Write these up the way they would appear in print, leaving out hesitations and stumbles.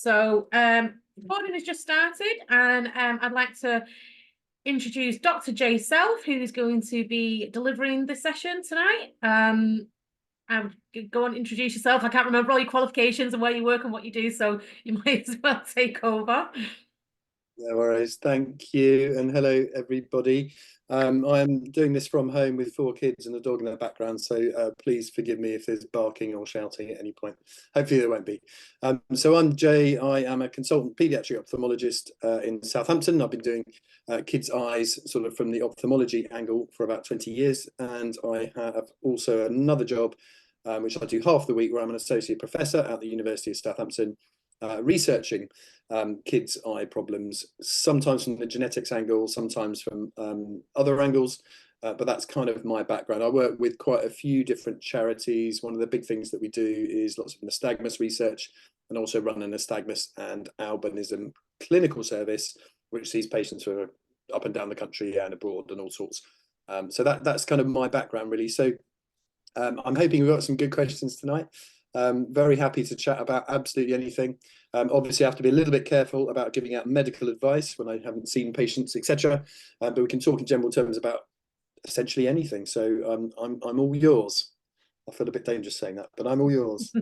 So recording has just started, and I'd like to introduce Dr. Jay Self, who is going to be delivering the session tonight. Go and introduce yourself. I can't remember all your qualifications and where you work and what you do, so you might as well take over. No worries. Thank you. And hello, everybody. I'm doing this from home with 4 kids and a dog in the background, so please forgive me if there's barking or shouting at any point. Hopefully there won't be. So I'm Jay. I am a consultant paediatric ophthalmologist in Southampton. I've been doing kids' eyes sort of from the ophthalmology angle for about 20 years. And I have also another job, which I do half the week, where I'm an associate professor at the University of Southampton, researching kids' eye problems, sometimes from the genetics angle, sometimes from other angles, but that's kind of my background. I work with quite a few different charities. One of the big things that we do is lots of nystagmus research, and also run a nystagmus and albinism clinical service, which sees patients who are up and down the country and abroad and all sorts. So that's kind of my background, really. So I'm hoping we've got some good questions tonight. Very happy to chat about absolutely anything. Obviously, I have to be a little bit careful about giving out medical advice when I haven't seen patients, etc. But we can talk in general terms about essentially anything. So I'm all yours. I feel a bit dangerous saying that, but I'm all yours.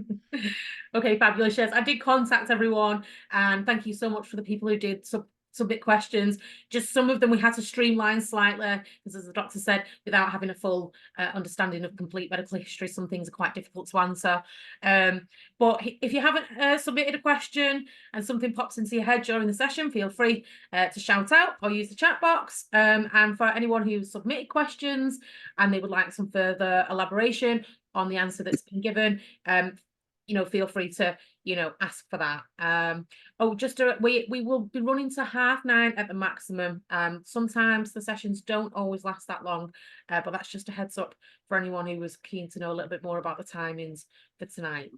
Okay, fabulous. Yes, I did contact everyone, and thank you so much for the people who did submit questions. Just some of them we had to streamline slightly, because as the doctor said, without having a full understanding of complete medical history, some things are quite difficult to answer. But if you haven't submitted a question and something pops into your head during the session, feel free to shout out or use the chat box. And for anyone who submitted questions and they would like some further elaboration on the answer that's been given, feel free to, ask for that. We will be running to 9:30 at the maximum. Sometimes the sessions don't always last that long, but that's just a heads up for anyone who was keen to know a little bit more about the timings for tonight.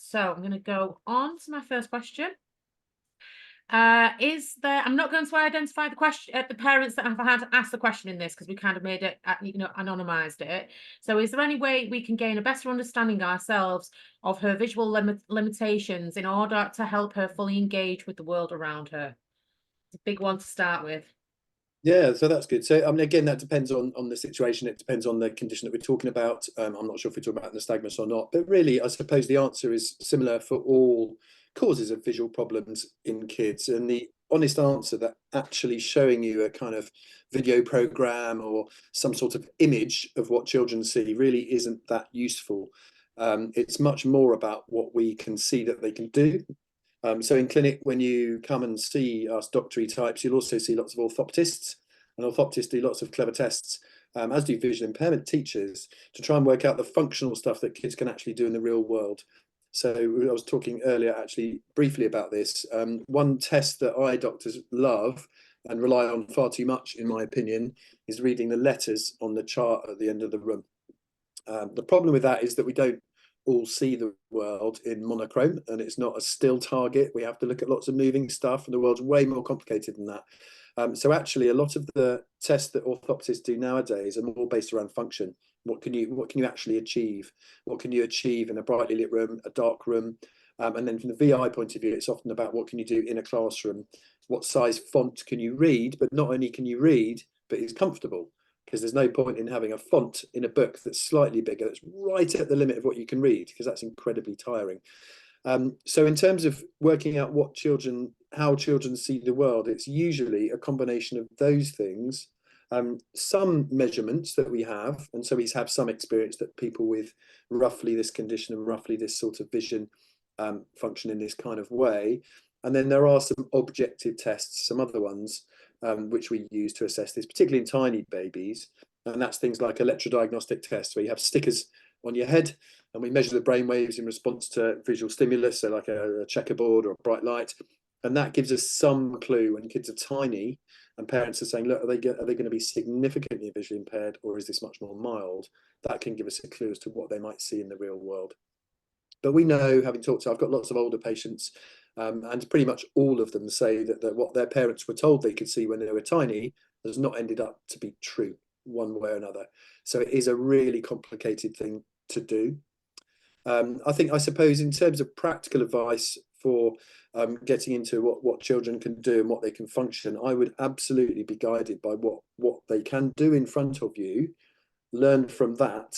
So I'm going to go on to my first question. I'm not going to identify the parents that have had asked the question in this, because we kind of made it, anonymized it. So is there any way we can gain a better understanding ourselves of her visual limitations in order to help her fully engage with the world around her? It's a big one to start with. Yeah, so that's good. So, I mean, again, that depends on the situation. It depends on the condition that we're talking about. I'm not sure if we're talking about nystagmus or not, but really, I suppose the answer is similar for all causes of visual problems in kids. And the honest answer, that actually showing you a kind of video program or some sort of image of what children see really isn't that useful. It's much more about what we can see that they can do. So in clinic, when you come and see us doctory types, you'll also see lots of orthoptists, and orthoptists do lots of clever tests, as do visual impairment teachers, to try and work out the functional stuff that kids can actually do in the real world. So I was talking earlier actually briefly about this. One test that eye doctors love and rely on far too much, in my opinion, is reading the letters on the chart at the end of the room. The problem with that is that we don't all see the world in monochrome, and it's not a still target. We have to look at lots of moving stuff, and the world's way more complicated than that. So actually, a lot of the tests that orthoptists do nowadays are more based around function. What can you actually achieve? What can you achieve in a brightly lit room, a dark room? And then from the VI point of view, it's often about what can you do in a classroom? What size font can you read? But not only can you read, but it's comfortable. Because there's no point in having a font in a book that's slightly bigger, that's right at the limit of what you can read, because that's incredibly tiring. So in terms of working out how children see the world, it's usually a combination of those things, some measurements that we have, and so we have some experience that people with roughly this condition and roughly this sort of vision function in this kind of way. And then there are some objective tests, some other ones, which we use to assess this, particularly in tiny babies. And that's things like electrodiagnostic tests, where you have stickers on your head and we measure the brain waves in response to visual stimulus, so like a checkerboard or a bright light. And that gives us some clue when kids are tiny and parents are saying, look, are they going to be significantly visually impaired, or is this much more mild? That can give us a clue as to what they might see in the real world. But we know, having talked to, I've got lots of older patients, and pretty much all of them say that what their parents were told they could see when they were tiny has not ended up to be true one way or another. So it is a really complicated thing to do. I suppose in terms of practical advice for getting into what children can do and what they can function, I would absolutely be guided by what they can do in front of you, learn from that,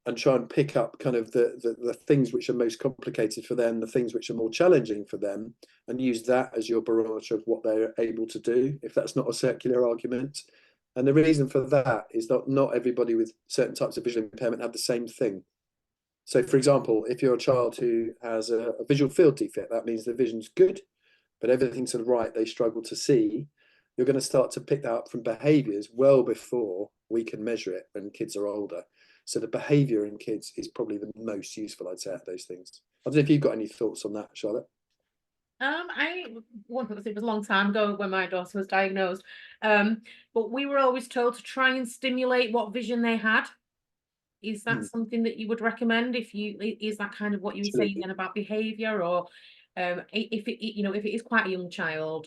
and try and pick up kind of the things which are most complicated for them, the things which are more challenging for them, and use that as your barometer of what they're able to do, if that's not a circular argument. And the reason for that is that not everybody with certain types of visual impairment have the same thing. So, for example, if you're a child who has a visual field defect, that means the vision's good, but everything to the right they struggle to see. You're going to start to pick that up from behaviours well before we can measure it when kids are older. So the behaviour in kids is probably the most useful, I'd say, out of those things. I don't know if you've got any thoughts on that, Charlotte. I one thing, it was a long time ago when my daughter was diagnosed. But we were always told to try and stimulate what vision they had. Is that something that you would recommend? Is that kind of what you were saying then about behaviour, or if it if it is quite a young child,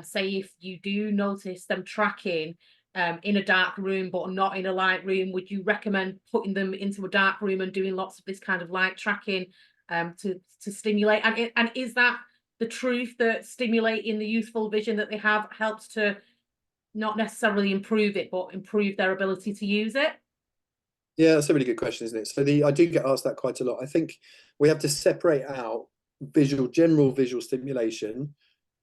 say if you do notice them tracking in a dark room but not in a light room, would you recommend putting them into a dark room and doing lots of this kind of light tracking to stimulate? And is that the truth, that stimulating the youthful vision that they have helps to not necessarily improve it, but improve their ability to use it? Yeah, that's a really good question, isn't it? So I do get asked that quite a lot. I think we have to separate out general visual stimulation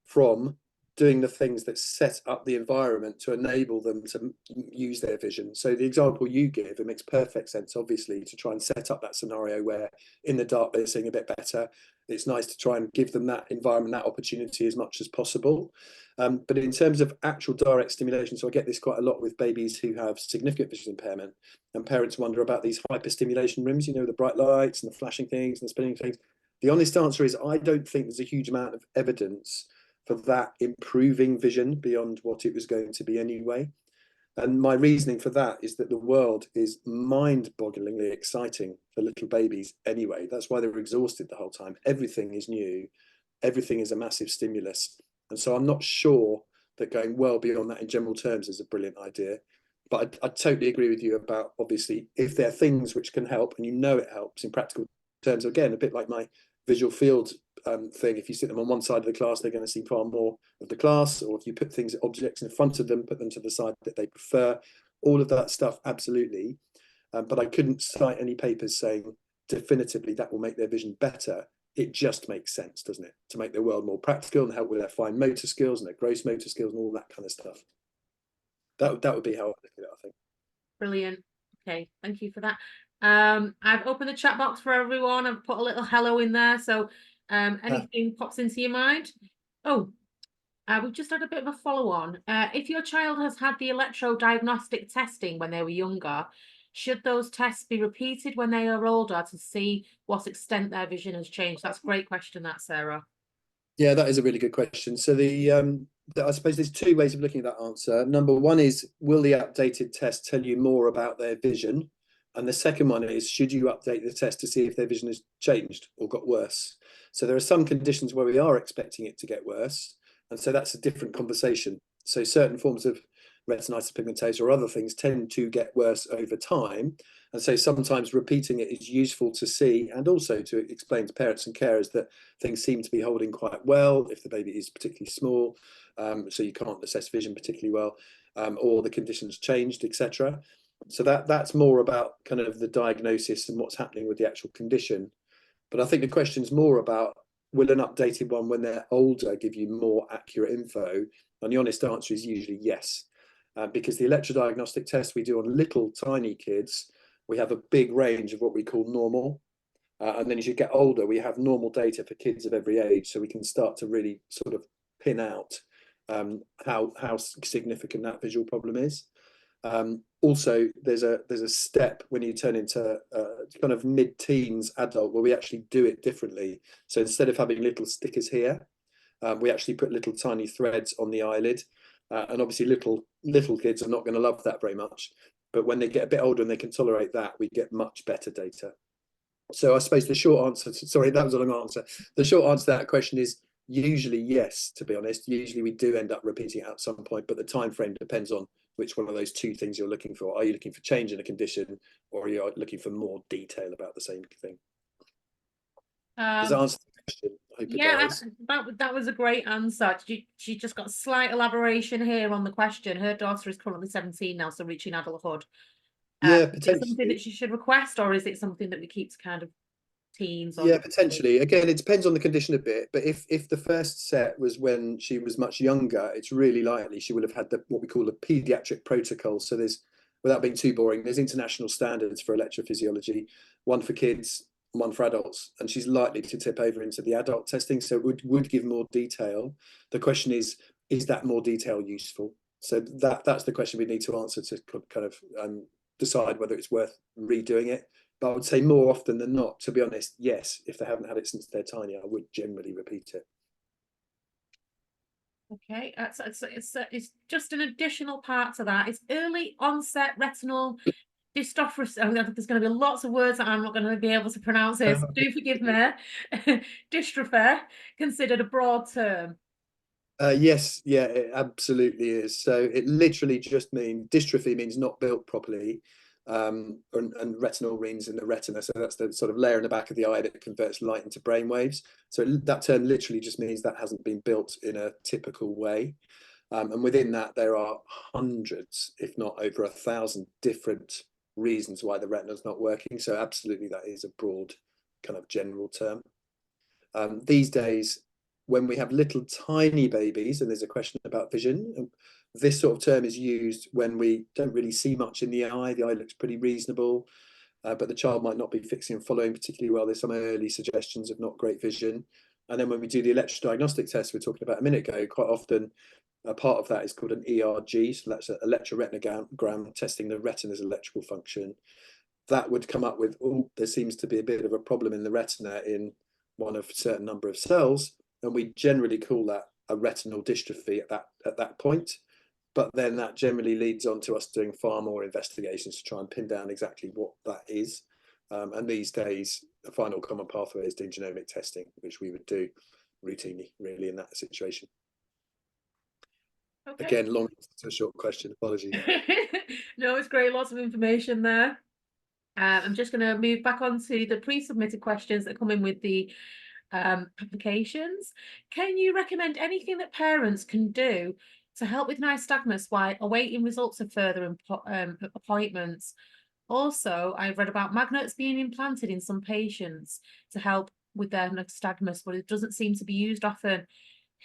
from doing the things that set up the environment to enable them to use their vision. So the example you give, it makes perfect sense, obviously, to try and set up that scenario where in the dark they're seeing a bit better. It's nice to try and give them that environment, that opportunity as much as possible. But in terms of actual direct stimulation, so I get this quite a lot with babies who have significant visual impairment, and parents wonder about these hyperstimulation rooms, the bright lights and the flashing things and the spinning things. The honest answer is I don't think there's a huge amount of evidence for that improving vision beyond what it was going to be anyway. And my reasoning for that is that the world is mind-bogglingly exciting for little babies anyway. That's why they're exhausted the whole time. Everything is new. Everything is a massive stimulus. And so I'm not sure that going well beyond that in general terms is a brilliant idea. But I totally agree with you about, obviously, if there are things which can help and it helps in practical terms, again, a bit like my visual field thing. If you sit them on one side of the class, they're going to see far more of the class. Or if you put objects in front of them, put them to the side that they prefer. All of that stuff, absolutely. But I couldn't cite any papers saying definitively that will make their vision better. It just makes sense, doesn't it, to make their world more practical and help with their fine motor skills and their gross motor skills and all that kind of stuff. That would be how I look at it, I think. Brilliant. Okay, thank you for that. I've opened the chat box for everyone. I've put a little hello in there, so anything pops into your mind. Oh, we've just had a bit of a follow on. If your child has had the electrodiagnostic testing when they were younger, should those tests be repeated when they are older to see what extent their vision has changed? That's a great question, that, Sarah. Yeah, that is a really good question. So I suppose there's two ways of looking at that answer. Number one is, will the updated test tell you more about their vision? And the second one is, should you update the test to see if their vision has changed or got worse? So there are some conditions where we are expecting it to get worse. And so that's a different conversation. So certain forms of retinitis pigmentosa or other things tend to get worse over time. And so sometimes repeating it is useful to see, and also to explain to parents and carers that things seem to be holding quite well if the baby is particularly small, so you can't assess vision particularly well, or the condition's changed, etc. So that's more about kind of the diagnosis and what's happening with the actual condition. But I think the question's more about, will an updated one when they're older give you more accurate info? And the honest answer is usually yes, because the electrodiagnostic tests we do on little tiny kids, we have a big range of what we call normal. And then as you get older, we have normal data for kids of every age. So we can start to really sort of pin out how significant that visual problem is. Also, there's a step when you turn into kind of mid-teens adult where we actually do it differently. So instead of having little stickers here, we actually put little tiny threads on the eyelid. And obviously little kids are not going to love that very much. But when they get a bit older and they can tolerate that, we get much better data. So I suppose the short answer, sorry, that was a long answer. The short answer to that question is usually yes, to be honest. Usually we do end up repeating it at some point, but the time frame depends on which one of those two things you're looking for. Are you looking for change in a condition, or are you looking for more detail about the same thing? Does that answer the question? hope it Yeah, does. that was a great answer. She just got a slight elaboration here on the question. Her daughter is currently 17 now, so reaching adulthood. Yeah, Is it something potentially. that she should request, or is it something that we keep to kind of teens or Yeah, young kids? potentially. Again, it depends on the condition a bit. But if the first set was when she was much younger, it's really likely she would have had the what we call a pediatric protocol. So there's, without being too boring, there's international standards for electrophysiology, one for kids, one for adults, and she's likely to tip over into the adult testing. So it would give more detail. The question is that more detail useful? So that's the question we need to answer to kind of decide whether it's worth redoing it. But I would say more often than not, to be honest, yes, if they haven't had it since they're tiny, I would generally repeat it. Okay, it's just an additional part to that. It's early onset retinal dystrophy. I mean, there's going to be lots of words that I'm not going to be able to pronounce here, so do forgive me. Dystrophy, considered a broad term. Yes, yeah, it absolutely is. So it literally just means dystrophy means not built properly, and retinal means in the retina. So that's the sort of layer in the back of the eye that converts light into brain waves. So that term literally just means that hasn't been built in a typical way. And within that, there are hundreds, if not over 1,000 different reasons why the retina's not working. So absolutely, that is a broad kind of general term. These days, when we have little tiny babies, and there's a question about vision, this sort of term is used when we don't really see much in the eye looks pretty reasonable, but the child might not be fixing and following particularly well. There's some early suggestions of not great vision. And then when we do the electrodiagnostic test we were talking about a minute ago, quite often a part of that is called an ERG, so that's an electroretinogram testing the retina's electrical function. That would come up with, oh, there seems to be a bit of a problem in the retina in one of a certain number of cells, and we generally call that a retinal dystrophy at that point. But then that generally leads on to us doing far more investigations to try and pin down exactly what that is. And these days, the final common pathway is doing genomic testing, which we would do routinely, really, in that situation. Okay. Again, long to a short question. Apologies. No, it's great. Lots of information there. I'm just going to move back on to the pre-submitted questions that come in with the applications. Can you recommend anything that parents can do to help with nystagmus while awaiting results of further appointments? Also, I've read about magnets being implanted in some patients to help with their nystagmus, but it doesn't seem to be used often.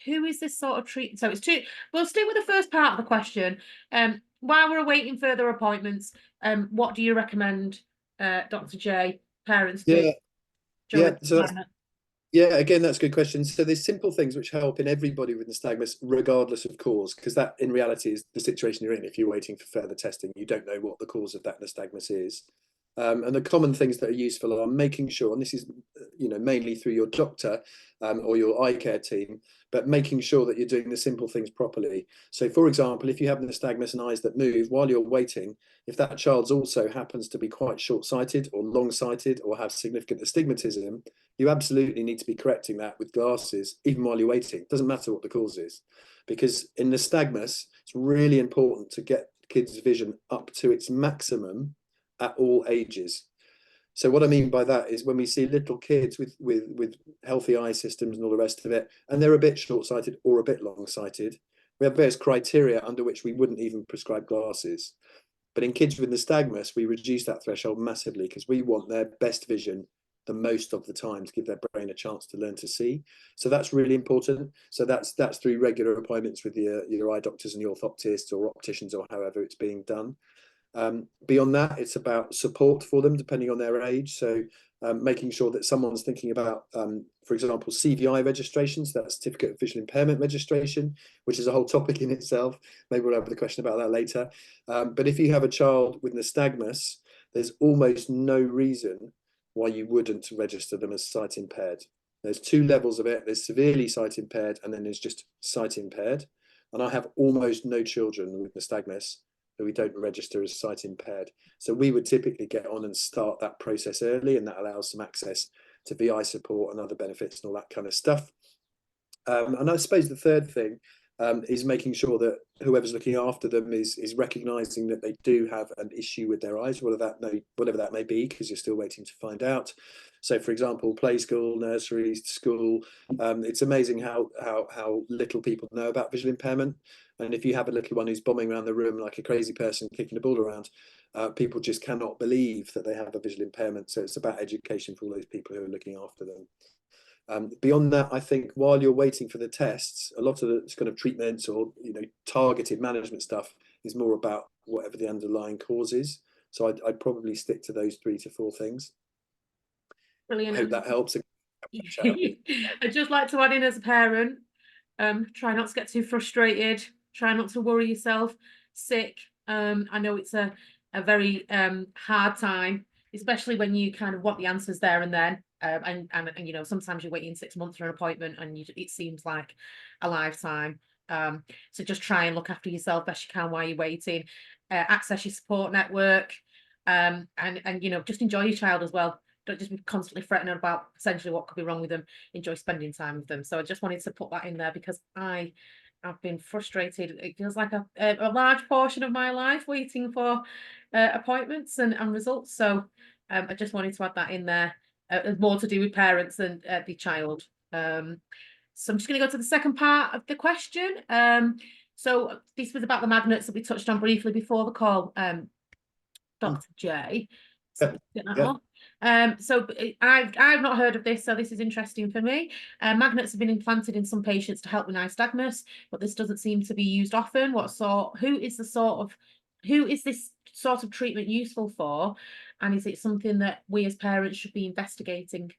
Who is this sort of treat? So it's two. We'll stick with the first part of the question. While we're awaiting further appointments, what do you recommend, Dr. J, parents do Yeah, yeah. during So the that's time? Yeah, again, that's a good question. So there's simple things which help in everybody with nystagmus, regardless of cause, because that in reality is the situation you're in. If you're waiting for further testing, you don't know what the cause of that nystagmus is. And the common things that are useful are making sure, and this is, mainly through your doctor or your eye care team, but making sure that you're doing the simple things properly. So, for example, if you have nystagmus and eyes that move while you're waiting, if that child's also happens to be quite short-sighted or long-sighted or have significant astigmatism, you absolutely need to be correcting that with glasses, even while you're waiting. It doesn't matter what the cause is, because in nystagmus, it's really important to get kids' vision up to its maximum at all ages. So what I mean by that is when we see little kids with healthy eye systems and all the rest of it, and they're a bit short-sighted or a bit long-sighted, we have various criteria under which we wouldn't even prescribe glasses. But in kids with nystagmus, we reduce that threshold massively because we want their best vision the most of the time to give their brain a chance to learn to see. So that's really important. So that's through regular appointments with your eye doctors and your orthoptists or opticians or however it's being done. Beyond that, it's about support for them depending on their age. So making sure that someone's thinking about, for example, CVI registrations, that's certificate of visual impairment registration, which is a whole topic in itself. Maybe we'll have the question about that later. But if you have a child with nystagmus, there's almost no reason why you wouldn't register them as sight impaired. There's two levels of it. There's severely sight impaired, and then there's just sight impaired. And I have almost no children with nystagmus that we don't register as sight impaired. So we would typically get on and start that process early, and that allows some access to VI support and other benefits and all that kind of stuff. And I suppose the third thing is making sure that whoever's looking after them is recognizing that they do have an issue with their eyes, whatever that may be, because you're still waiting to find out. So, for example, play school, nurseries, school, it's amazing how little people know about visual impairment. And if you have a little one who's bombing around the room like a crazy person kicking a ball around, people just cannot believe that they have a visual impairment. So it's about education for all those people who are looking after them. Beyond that, I think while you're waiting for the tests, a lot of the kind of treatments or targeted management stuff is more about whatever the underlying cause is. So I'd probably stick to those 3 to 4 things. Brilliant. I hope that helps. I'd just like to add in as a parent, try not to get too frustrated, try not to worry yourself sick. I know it's a very hard time, especially when you kind of want the answers there and then. And sometimes you're waiting 6 months for an appointment and it seems like a lifetime. So just try and look after yourself best you can while you're waiting. Access your support network, and just enjoy your child as well. Don't just be constantly fretting about essentially what could be wrong with them. Enjoy spending time with them. So I just wanted to put that in there because I've been frustrated. It feels like a large portion of my life waiting for appointments and results. So I just wanted to add that in there. More to do with parents than the child. So I'm just going to go to the second part of the question. So this was about the magnets that we touched on briefly before the call, Dr. J. So I've not heard of this, so this is interesting for me. Magnets have been implanted in some patients to help with nystagmus, but this doesn't seem to be used often. Who is this sort of treatment useful for, and is it something that we as parents should be investigating?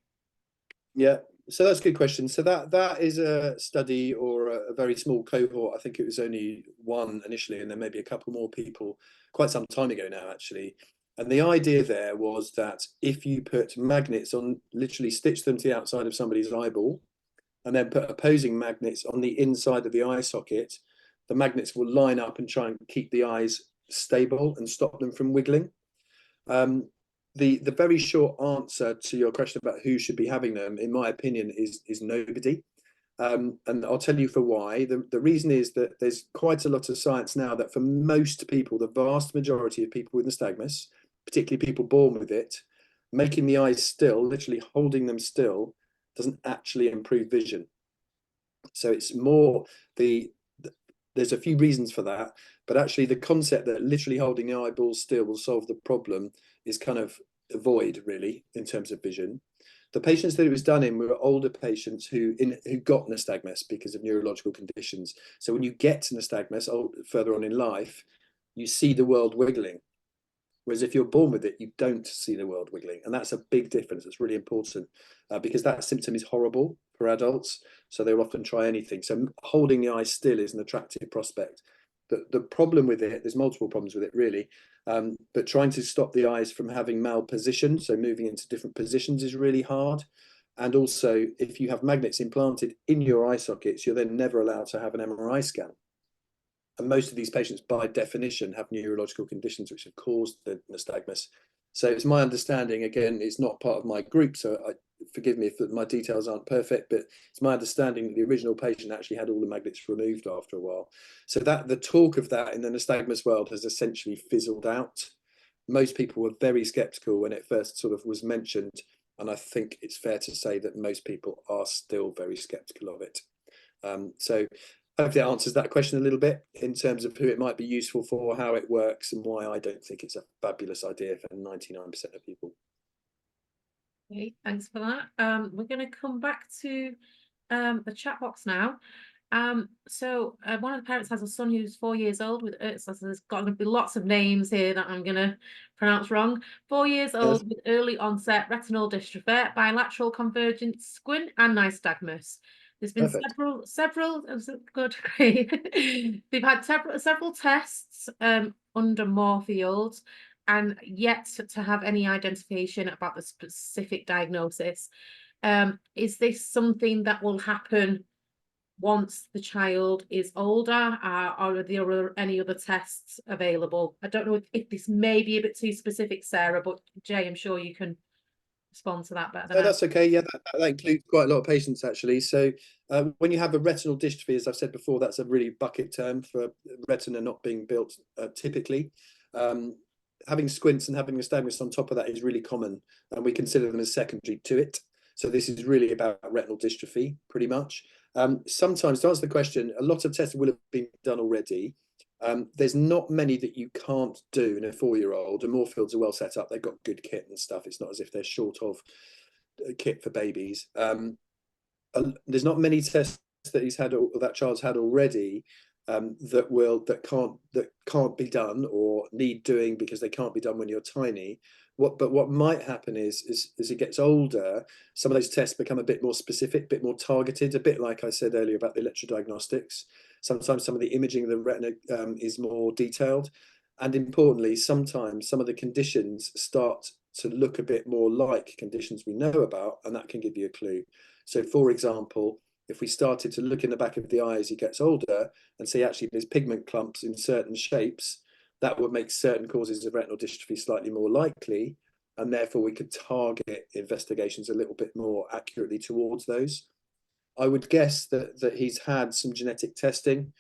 Yeah, so that's a good question. So that is a study or a very small cohort. I think it was only one initially, and then maybe a couple more people quite some time ago now, actually. And the idea there was that if you put magnets on, literally stitch them to the outside of somebody's eyeball, and then put opposing magnets on the inside of the eye socket, the magnets will line up and try and keep the eyes stable and stop them from wiggling. The very short answer to your question about who should be having them, in my opinion, is nobody. And I'll tell you for why. The reason is that there's quite a lot of science now that for most people, the vast majority of people with nystagmus, particularly people born with it, making the eyes still, literally holding them still, doesn't actually improve vision. So it's more there's a few reasons for that, but actually the concept that literally holding the eyeballs still will solve the problem is kind of a void, really, in terms of vision. The patients that it was done in were older patients who got nystagmus because of neurological conditions. So when you get nystagmus further on in life, you see the world wiggling. Whereas if you're born with it, you don't see the world wiggling. And that's a big difference. It's really important because that symptom is horrible for adults. So they'll often try anything. So holding the eye still is an attractive prospect. The problem with it, there's multiple problems with it, really. But trying to stop the eyes from having malposition, so moving into different positions, is really hard. And also, if you have magnets implanted in your eye sockets, you're then never allowed to have an MRI scan. And most of these patients, by definition, have neurological conditions which have caused the nystagmus. So it's my understanding, again, it's not part of my group, so forgive me if my details aren't perfect, but it's my understanding that the original patient actually had all the magnets removed after a while. So that the talk of that in the nystagmus world has essentially fizzled out. Most people were very skeptical when it first sort of was mentioned, and I think it's fair to say that most people are still very skeptical of it. So hopefully that answers that question a little bit in terms of who it might be useful for, how it works, and why I don't think it's a fabulous idea for 99% of people. Okay, thanks for that. We're going to come back to the chat box now. So one of the parents has a son who's 4 years old with so there's going to be lots of names here that I'm going to pronounce wrong. 4 years old with early onset retinal dystrophy, bilateral convergent squint, and nystagmus. There's been several good. They've had several tests under Moorfield, and yet to have any identification about the specific diagnosis. Is this something that will happen once the child is older, or are there any other tests available? I don't know if this may be a bit too specific, Sarah, but Jay, I'm sure you can respond to that better than No, I. that's okay. Yeah, that includes quite a lot of patients actually. So when you have a retinal dystrophy, as I've said before, that's a really bucket term for retina not being built typically. Having squints and having nystagmus on top of that is really common, and we consider them as secondary to it. So this is really about retinal dystrophy, pretty much. Sometimes, to answer the question, a lot of testing will have been done already. There's not many that you can't do in a 4-year-old, and Moorfields are well set up. They've got good kit and stuff. It's not as if they're short of kit for babies. There's not many tests that he's had or that child's had already that can't be done or need doing because they can't be done when you're tiny. What might happen is as it gets older, some of those tests become a bit more specific, a bit more targeted, a bit like I said earlier about the electrodiagnostics. Sometimes some of the imaging of the retina is more detailed. And importantly, sometimes some of the conditions start to look a bit more like conditions we know about, and that can give you a clue. So, for example, if we started to look in the back of the eye as he gets older and see actually there's pigment clumps in certain shapes, that would make certain causes of retinal dystrophy slightly more likely, and therefore we could target investigations a little bit more accurately towards those. I would guess that he's had some genetic testing.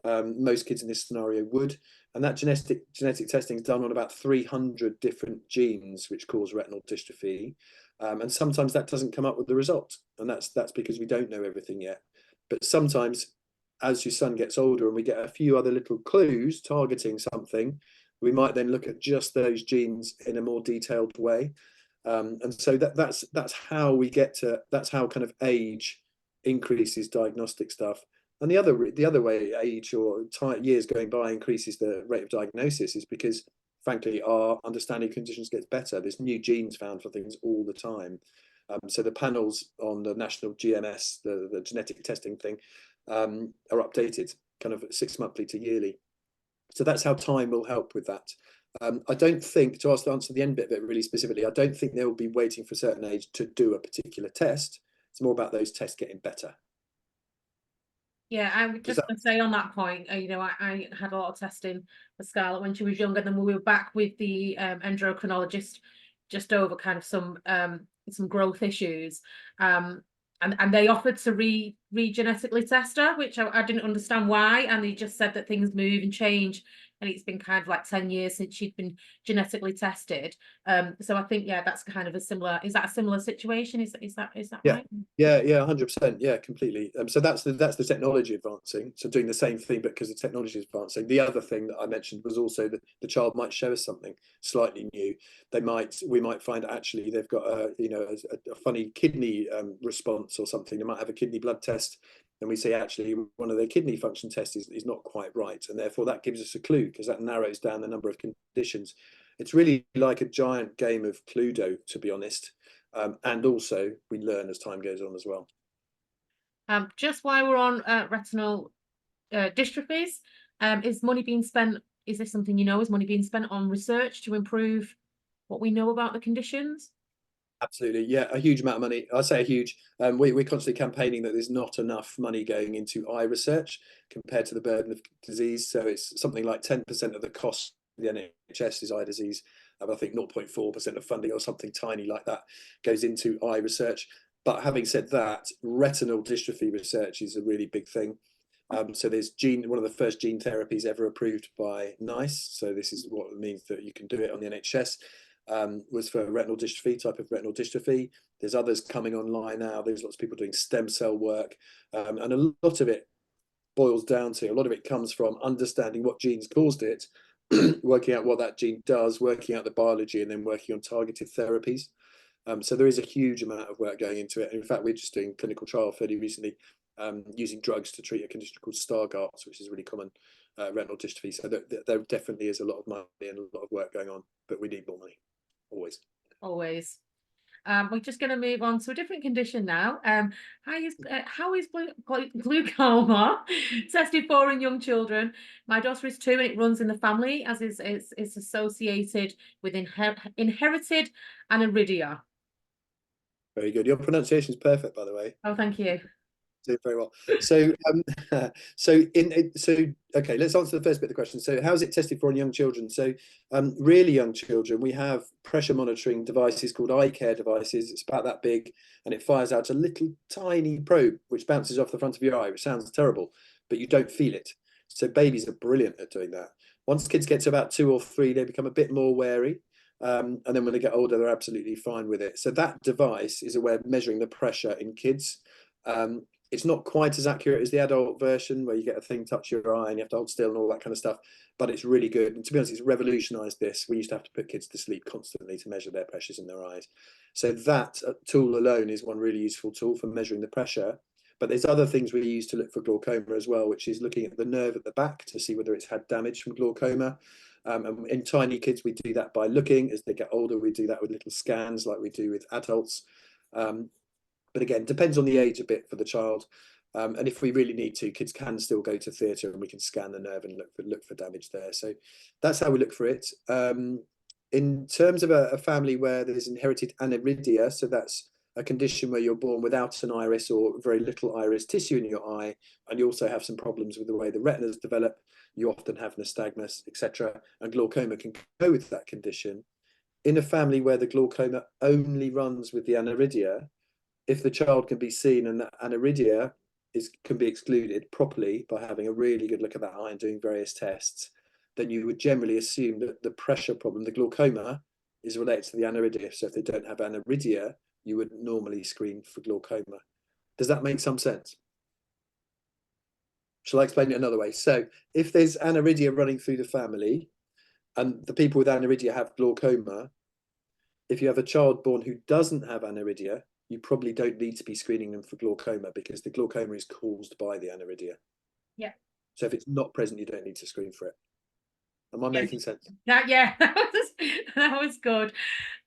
Most kids in this scenario would, and that genetic testing is done on about 300 different genes which cause retinal dystrophy, and sometimes that doesn't come up with the result, and that's because we don't know everything yet. But sometimes, as your son gets older and we get a few other little clues targeting something, we might then look at just those genes in a more detailed way, and so that's how we get to that's how kind of age increases diagnostic stuff. And the other way age or years going by increases the rate of diagnosis is because, frankly, our understanding of conditions gets better. There's new genes found for things all the time. So the panels on the national GMS, the genetic testing thing, are updated kind of 6 monthly to yearly. So that's how time will help with that. I don't think, to answer the end bit of it really specifically, I don't think they will be waiting for a certain age to do a particular test. It's more about those tests getting better. Yeah, I would Does just that? say on that point, I had a lot of testing for Scarlett when she was younger. Then we were back with the endocrinologist just over kind of some growth issues. And they offered to re-genetically test her, which I didn't understand why. And they just said that things move and change. And it's been kind of like 10 years since she'd been genetically tested. So I think, yeah, that's kind of is that a similar situation? Is that Yeah, right? yeah, 100%. Yeah, completely. So that's the technology advancing. So doing the same thing, but because the technology is advancing. The other thing that I mentioned was also that the child might show us something slightly new. We might find actually they've got a funny kidney response or something. They might have a kidney blood test, and we say actually one of their kidney function tests is not quite right, and therefore that gives us a clue because that narrows down the number of conditions. It's really like a giant game of Cluedo, to be honest. And also we learn as time goes on as well. Just while we're on retinal dystrophies, is money being spent? Is this something is money being spent on research to improve what we know about the conditions? Absolutely, yeah, a huge amount of money. I say a huge. We're constantly campaigning that there's not enough money going into eye research compared to the burden of disease. So it's something like 10% of the cost of the NHS is eye disease. I think 0.4% of funding or something tiny like that goes into eye research. But having said that, retinal dystrophy research is a really big thing. So there's one of the first gene therapies ever approved by NICE. So this is what it means that you can do it on the NHS. Was for retinal dystrophy, type of retinal dystrophy. There's others coming online now. There's lots of people doing stem cell work. And a lot of it boils down to, a lot of it comes from understanding what genes caused it, working out what that gene does, working out the biology, and then working on targeted therapies. So there is a huge amount of work going into it. And in fact, we're just doing clinical trial fairly recently using drugs to treat a condition called Stargardt's, which is really common retinal dystrophy. So there definitely is a lot of money and a lot of work going on, but we need more money, always. Always. We're just going to move on to a different condition now. How is glaucoma tested for in young children? My daughter is 2 and it runs in the family, as is associated with inherited aniridia. Very good. Your pronunciation is perfect, by the way. Oh, thank you. doing very well. So, okay, let's answer the first bit of the question. So, how is it tested for in young children? So, really young children, we have pressure monitoring devices called eye care devices. It's about that big, and it fires out a little tiny probe which bounces off the front of your eye, which sounds terrible, but you don't feel it. So, babies are brilliant at doing that. Once kids get to about 2 or 3, they become a bit more wary. And then when they get older, they're absolutely fine with it. So that device is a way of measuring the pressure in kids. It's not quite as accurate as the adult version where you get a thing touch your eye and you have to hold still and all that kind of stuff, but it's really good. And to be honest, it's revolutionized this. We used to have to put kids to sleep constantly to measure their pressures in their eyes. So that tool alone is one really useful tool for measuring the pressure. But there's other things we use to look for glaucoma as well, which is looking at the nerve at the back to see whether it's had damage from glaucoma. And in tiny kids, we do that by looking. As they get older, we do that with little scans like we do with adults. But again, depends on the age a bit for the child. And if we really need to, kids can still go to theatre and we can scan the nerve and look for damage there. So that's how we look for it. In terms of a family where there's inherited aniridia, so that's a condition where you're born without an iris or very little iris tissue in your eye, and you also have some problems with the way the retina's develop, you often have nystagmus, etc. And glaucoma can go with that condition. In a family where the glaucoma only runs with the aniridia, if the child can be seen and that aniridia can be excluded properly by having a really good look at that eye and doing various tests, then you would generally assume that the pressure problem, the glaucoma, is related to the aniridia. So if they don't have aniridia, you would normally screen for glaucoma. Does that make some sense? Shall I explain it another way? So if there's aniridia running through the family and the people with aniridia have glaucoma, if you have a child born who doesn't have aniridia, you probably don't need to be screening them for glaucoma because the glaucoma is caused by the aniridia. Yeah. So if it's not present, you don't need to screen for it. Am I making sense? Yeah, that was good.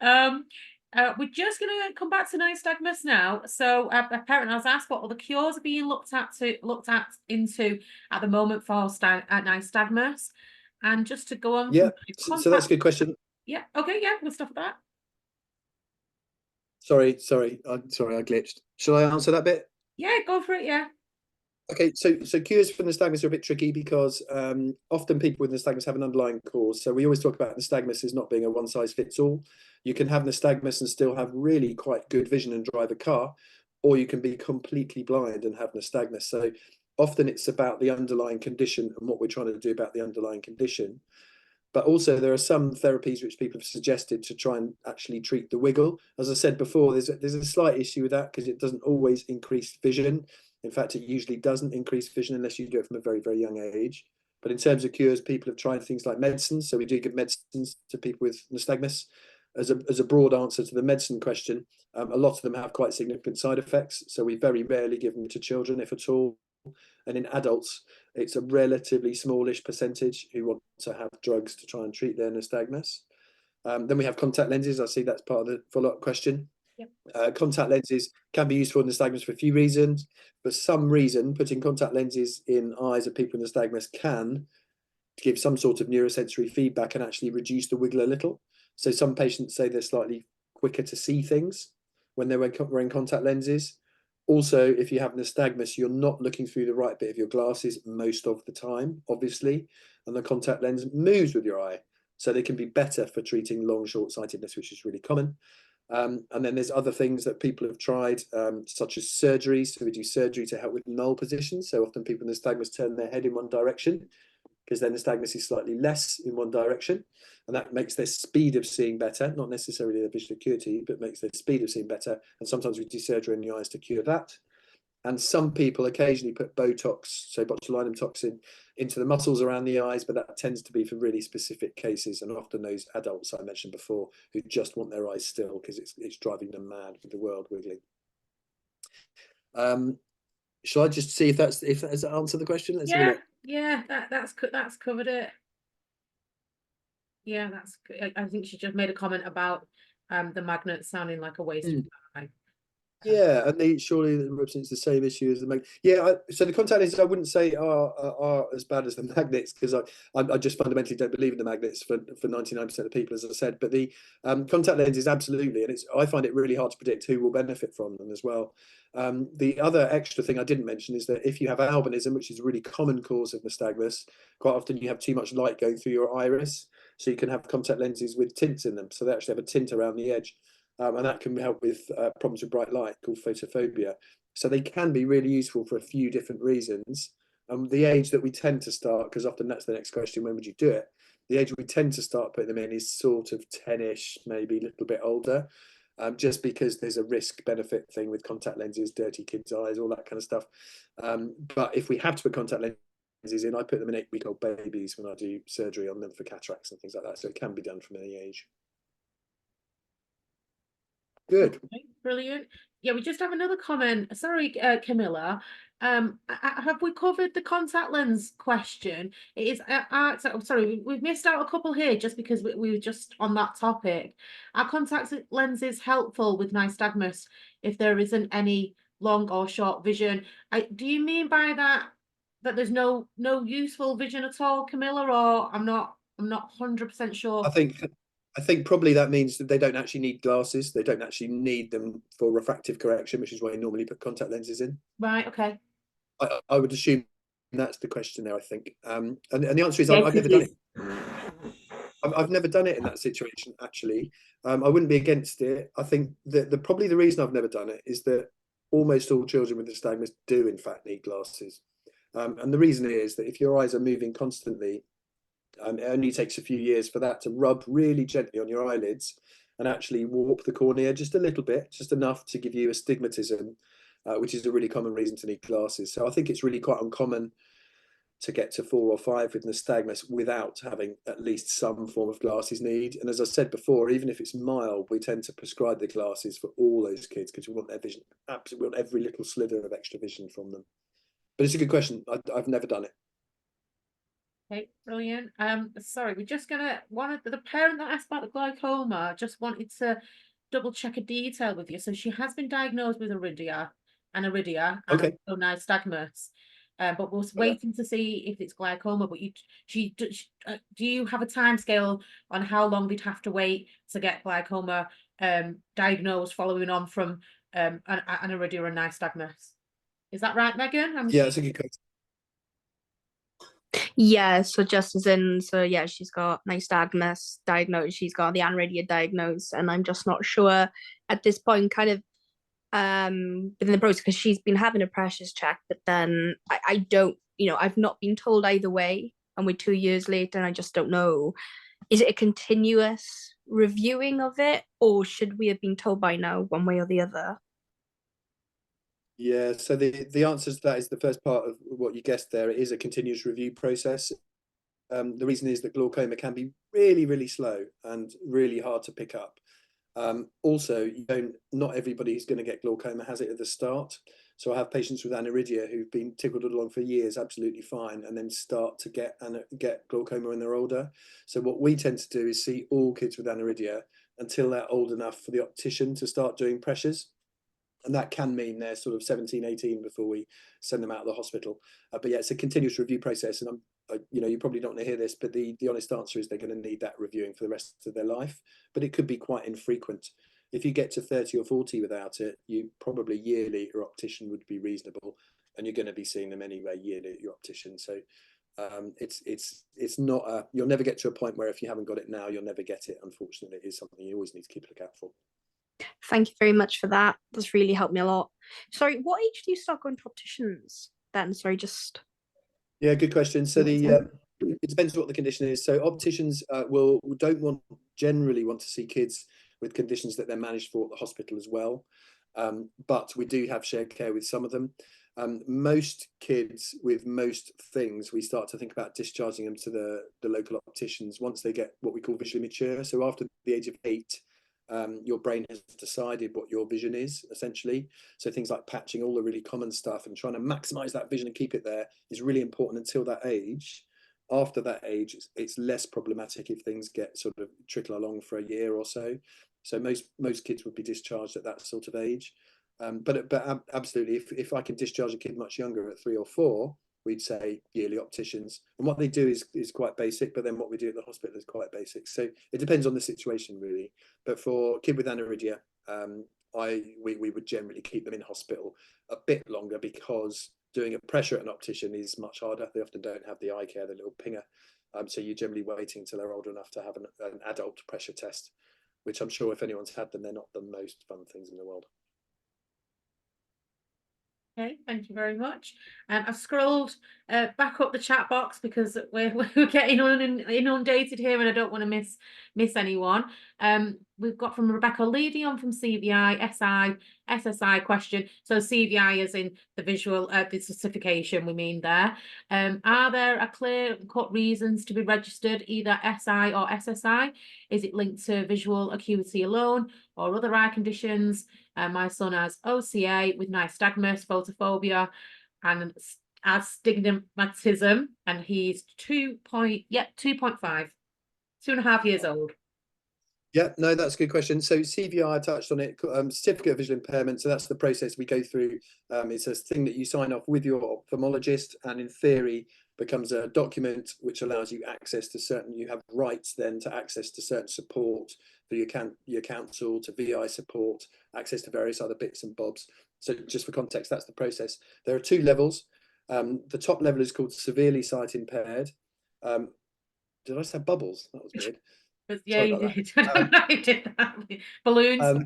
We're just going to come back to nystagmus now. So, apparently, I was asked what other cures are being looked into at the moment for nystagmus, and just to go on. Yeah, so that's a good question. Yeah. Okay. Yeah, we'll stop at that. Sorry, I glitched. Shall I answer that bit? Yeah, go for it. Yeah. Okay, so cures for nystagmus are a bit tricky because often people with nystagmus have an underlying cause. So we always talk about nystagmus as not being a one size fits all. You can have nystagmus and still have really quite good vision and drive a car, or you can be completely blind and have nystagmus. So often it's about the underlying condition and what we're trying to do about the underlying condition. But also there are some therapies which people have suggested to try and actually treat the wiggle. As I said before, there's a slight issue with that because it doesn't always increase vision. In fact, it usually doesn't increase vision unless you do it from a very, very young age. But in terms of cures, people have tried things like medicines. So we do give medicines to people with nystagmus. As a broad answer to the medicine question, a lot of them have quite significant side effects. So we very rarely give them to children, if at all. And in adults, it's a relatively smallish percentage who want to have drugs to try and treat their nystagmus. Then we have contact lenses. I see that's part of the follow-up question. Yep. Contact lenses can be used for nystagmus for a few reasons. For some reason, putting contact lenses in eyes of people with nystagmus can give some sort of neurosensory feedback and actually reduce the wiggle a little. So some patients say they're slightly quicker to see things when they're wearing contact lenses. Also, if you have nystagmus, you're not looking through the right bit of your glasses most of the time, obviously, and the contact lens moves with your eye. So they can be better for treating long short-sightedness, which is really common. And then there's other things that people have tried, such as surgery. So we do surgery to help with null position. So often people with nystagmus turn their head in one direction because then nystagmus is slightly less in one direction. And that makes their speed of seeing better, not necessarily their visual acuity, but makes their speed of seeing better. And sometimes we do surgery in the eyes to cure that. And some people occasionally put Botox, so botulinum toxin, into the muscles around the eyes, but that tends to be for really specific cases, and often those adults I mentioned before who just want their eyes still because it's driving them mad with the world wiggling. Shall I just see if that's answered the question? Let's have a look. Yeah, that's covered it. Yeah, that's good. I think she just made a comment about the magnet sounding like a waste of time. Yeah, and surely it's the same issue as the magnet. Yeah, so the contact lenses I wouldn't say are as bad as the magnets, because I just fundamentally don't believe in the magnets for 99% of people, as I said. But the contact lenses, absolutely, and I find it really hard to predict who will benefit from them as well. The other extra thing I didn't mention is that if you have albinism, which is a really common cause of nystagmus, quite often you have too much light going through your iris, so you can have contact lenses with tints in them. So they actually have a tint around the edge. And that can help with problems with bright light called photophobia. So they can be really useful for a few different reasons. The age that we tend to start, because often that's the next question, when would you do it? The age we tend to start putting them in is sort of 10-ish, maybe a little bit older, just because there's a risk benefit thing with contact lenses, dirty kids' eyes, all that kind of stuff. But if we have to put contact lenses in, I put them in 8-week-old babies when I do surgery on them for cataracts and things like that. So it can be done from any age. Good. Okay, brilliant. Yeah, we just have another comment. Sorry, Camilla. Have we covered the contact lens question? It is. Sorry, we've missed out a couple here just because we were just on that topic. Are contact lenses helpful with nystagmus if there isn't any long or short vision? Do you mean by that there's no useful vision at all, Camilla? Or I'm not 100% sure. I think probably that means that they don't actually need glasses. They don't actually need them for refractive correction, which is why you normally put contact lenses in. Right. Okay. I would assume that's the question there, I think. And the answer is Yes, I've never done it. I've never done it in that situation, actually. I wouldn't be against it. I think that probably the reason I've never done it is that almost all children with nystagmus do, in fact, need glasses. And the reason is that if your eyes are moving constantly, it only takes a few years for that to rub really gently on your eyelids and actually warp the cornea just a little bit, just enough to give you astigmatism, which is a really common reason to need glasses. So I think it's really quite uncommon to get to 4 or 5 with nystagmus without having at least some form of glasses need. And as I said before, even if it's mild, we tend to prescribe the glasses for all those kids because we want their vision, absolutely, we want every little slither of extra vision from them. But it's a good question. I've never done it. Okay, brilliant. Sorry, we're just gonna the parent that asked about the glaucoma just wanted to double check a detail with you. So she has been diagnosed with iridia and Okay. also nystagmus. But we're waiting to see if it's glaucoma. But do you have a time scale on how long they'd have to wait to get glaucoma diagnosed following on from an iridia and nystagmus? Is that right, Megan? Yeah, it's a good question. Yeah, so just as in, so yeah, she's got nystagmus diagnosed, she's got the aniridia diagnosed, and I'm just not sure at this point, kind of within the process, because she's been having a pressures check, but then I don't, I've not been told either way, and we're 2 years later, and I just don't know. Is it a continuous reviewing of it, or should we have been told by now, one way or the other? Yeah, so the answer to that is the first part of what you guessed there. It is a continuous review process. The reason is that glaucoma can be really, really slow and really hard to pick up. Also, not everybody who's going to get glaucoma has it at the start. So I have patients with aniridia who've been tickled along for years, absolutely fine, and then start to get glaucoma when they're older. So what we tend to do is see all kids with aniridia until they're old enough for the optician to start doing pressures. And that can mean they're sort of 17, 18 before we send them out of the hospital. But yeah, it's a continuous review process. And you probably don't want to hear this, but the honest answer is they're going to need that reviewing for the rest of their life. But it could be quite infrequent. If you get to 30 or 40 without it, you probably yearly your optician would be reasonable, and you're going to be seeing them anyway yearly at your optician. So it's not you'll never get to a point where if you haven't got it now, you'll never get it. Unfortunately, it is something you always need to keep a lookout for. Thank you very much for that. That's really helped me a lot. Sorry, what age do you start going to opticians then? Sorry, just... Yeah, good question. So it depends what the condition is. So opticians don't generally want to see kids with conditions that they're managed for at the hospital as well. But we do have shared care with some of them. Most kids with most things, we start to think about discharging them to the local opticians once they get what we call visually mature. So after the age of 8, your brain has decided what your vision is, essentially. So things like patching, all the really common stuff, and trying to maximize that vision and keep it there is really important until that age. After that age, it's less problematic if things get sort of trickle along for a year or so. So most kids would be discharged at that sort of age. Absolutely, if I can discharge a kid much younger at 3 or 4, we'd say yearly opticians. And what they do is quite basic, but then what we do at the hospital is quite basic. So it depends on the situation, really. But for a kid with aniridia, we would generally keep them in hospital a bit longer, because doing a pressure at an optician is much harder. They often don't have the eye care, the little pinger. So you're generally waiting until they're old enough to have an adult pressure test, which I'm sure if anyone's had them, they're not the most fun things in the world. Okay, thank you very much. I've scrolled back up the chat box because we're getting inundated here, and I don't want to miss anyone. We've got from Rebecca Leedion from CVI, SSI question. So CVI is in the visual, the certification we mean there. Are there a clear-cut reasons to be registered, either SI or SSI? Is it linked to visual acuity alone or other eye conditions? My son has OCA with nystagmus, photophobia, and astigmatism, and he's 2.5, 2.5 years old. Yeah, no, that's a good question. So CVI, I touched on it, certificate of visual impairment. So that's the process we go through. It's a thing that you sign off with your ophthalmologist, and in theory becomes a document which allows you access to you have rights then to access to certain support for your counsel, to VI support, access to various other bits and bobs. So just for context, that's the process. There are 2 levels. The top level is called severely sight impaired. Did I say bubbles? That was weird. Yeah, you did. You did that. Balloons.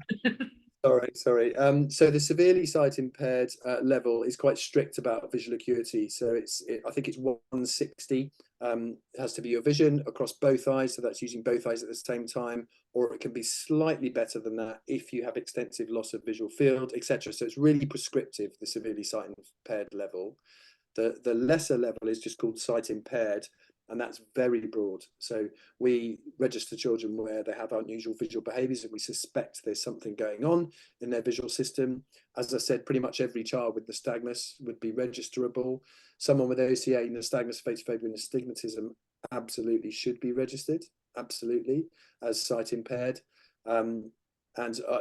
Sorry. So the severely sight impaired level is quite strict about visual acuity. So I think it's 160. It has to be your vision across both eyes, so that's using both eyes at the same time, or it can be slightly better than that if you have extensive loss of visual field, etc. So it's really prescriptive, the severely sight impaired level. The lesser level is just called sight impaired, and that's very broad. So we register children where they have unusual visual behaviours and we suspect there's something going on in their visual system. As I said, pretty much every child with nystagmus would be registerable. Someone with OCA, nystagmus, photophobia and astigmatism absolutely should be registered, absolutely, as sight impaired. And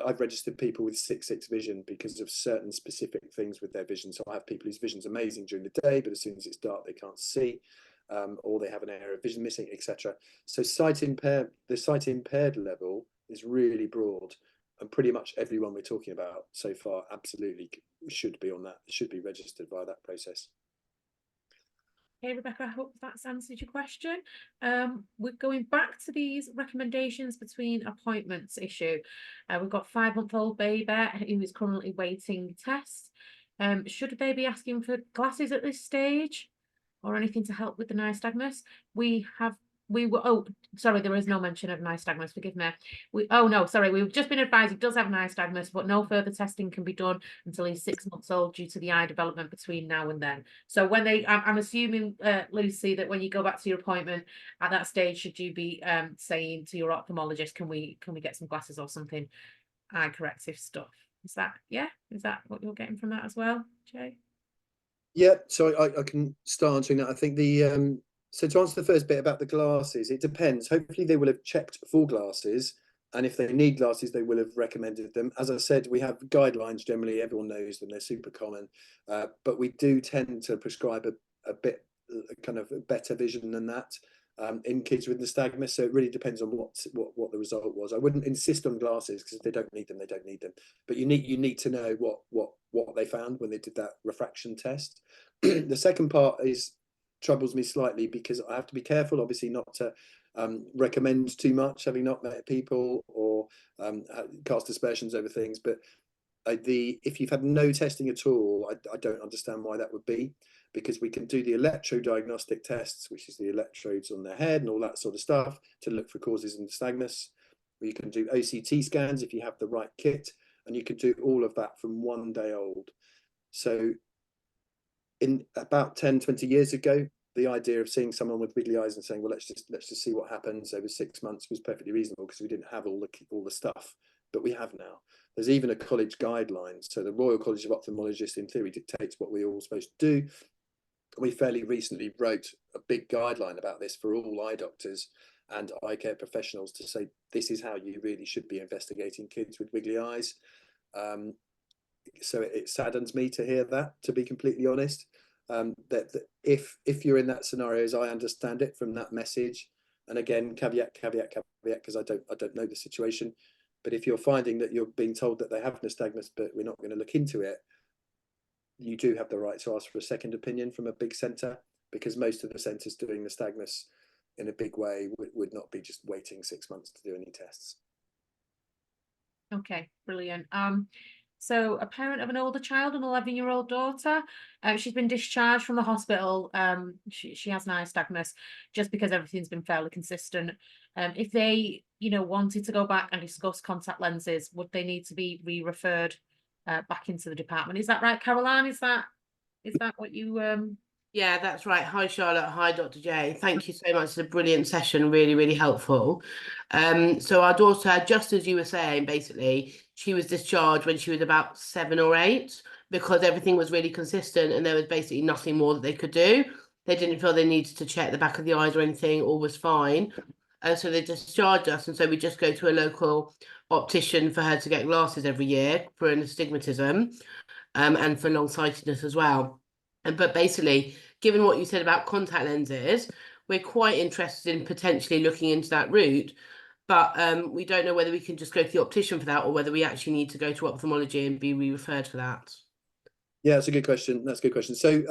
I've registered people with 6/6 vision because of certain specific things with their vision. So I have people whose vision's amazing during the day, but as soon as it's dark, they can't see. Or they have an area of vision missing, etc. So the sight impaired level is really broad, and pretty much everyone we're talking about so far absolutely should be on that, should be registered via that process. Okay, Rebecca, I hope that's answered your question. We're going back to these recommendations between appointments issue. We've got 5-month-old baby who is currently waiting tests. Should they be asking for glasses at this stage, or anything to help with the nystagmus? Sorry, there is no mention of nystagmus, forgive me. We've just been advised he does have nystagmus, but no further testing can be done until he's 6 months old due to the eye development between now and then. So when I'm assuming, Lucy, that when you go back to your appointment at that stage, should you be saying to your ophthalmologist, can we get some glasses or something, eye corrective stuff? Is that what you're getting from that as well, Jay? Yeah, so I can start answering that. I think so to answer the first bit about the glasses, it depends. Hopefully they will have checked for glasses, and if they need glasses, they will have recommended them. As I said, we have guidelines generally, everyone knows them, they're super common, but we do tend to prescribe a bit kind of better vision than that in kids with nystagmus. So it really depends on what the result was. I wouldn't insist on glasses, because if they don't need them, they don't need them. But you need to know what they found when they did that refraction test. The second part troubles me slightly, because I have to be careful, obviously, not to recommend too much, having not met people, or cast aspersions over things. But if you've had no testing at all, I don't understand why that would be, because we can do the electrodiagnostic tests, which is the electrodes on their head and all that sort of stuff, to look for causes in nystagmus. You can do OCT scans if you have the right kit, and you can do all of that from 1 day old. So in about 10-20 years ago, the idea of seeing someone with wiggly eyes and saying, well, let's just see what happens over 6 months, was perfectly reasonable, because we didn't have all the stuff, but we have now. There's even a college guideline. So the Royal College of Ophthalmologists in theory dictates what we're all supposed to do. We fairly recently wrote a big guideline about this for all eye doctors and eye care professionals, to say this is how you really should be investigating kids with wiggly eyes. so it saddens me to hear that, to be completely honest. That if you're in that scenario, as I understand it from that message, and again, caveat, because I don't know the situation, but if you're finding that you're being told that they have nystagmus, but we're not going to look into it, you do have the right to ask for a second opinion from a big centre, because most of the centres doing nystagmus in a big way would not be just waiting 6 months to do any tests. Okay, brilliant. So a parent of an older child, an 11-year-old daughter, she's been discharged from the hospital. She has nystagmus just because everything's been fairly consistent. If they, wanted to go back and discuss contact lenses, would they need to be re-referred back into the department? Is that right, Caroline? Is that what you Yeah, that's right. Hi, Charlotte. Hi, Dr. J. Thank you so much. It's a brilliant session. Really, really helpful. So our daughter, just as you were saying, basically, she was discharged when she was about 7 or 8 because everything was really consistent and there was basically nothing more that they could do. They didn't feel they needed to check the back of the eyes or anything. All was fine. So they discharged us. And so we just go to a local optician for her to get glasses every year for an astigmatism and for long-sightedness as well. But basically, given what you said about contact lenses, we're quite interested in potentially looking into that route. But we don't know whether we can just go to the optician for that or whether we actually need to go to ophthalmology and be re-referred for that. Yeah, that's a good question. That's a good question. So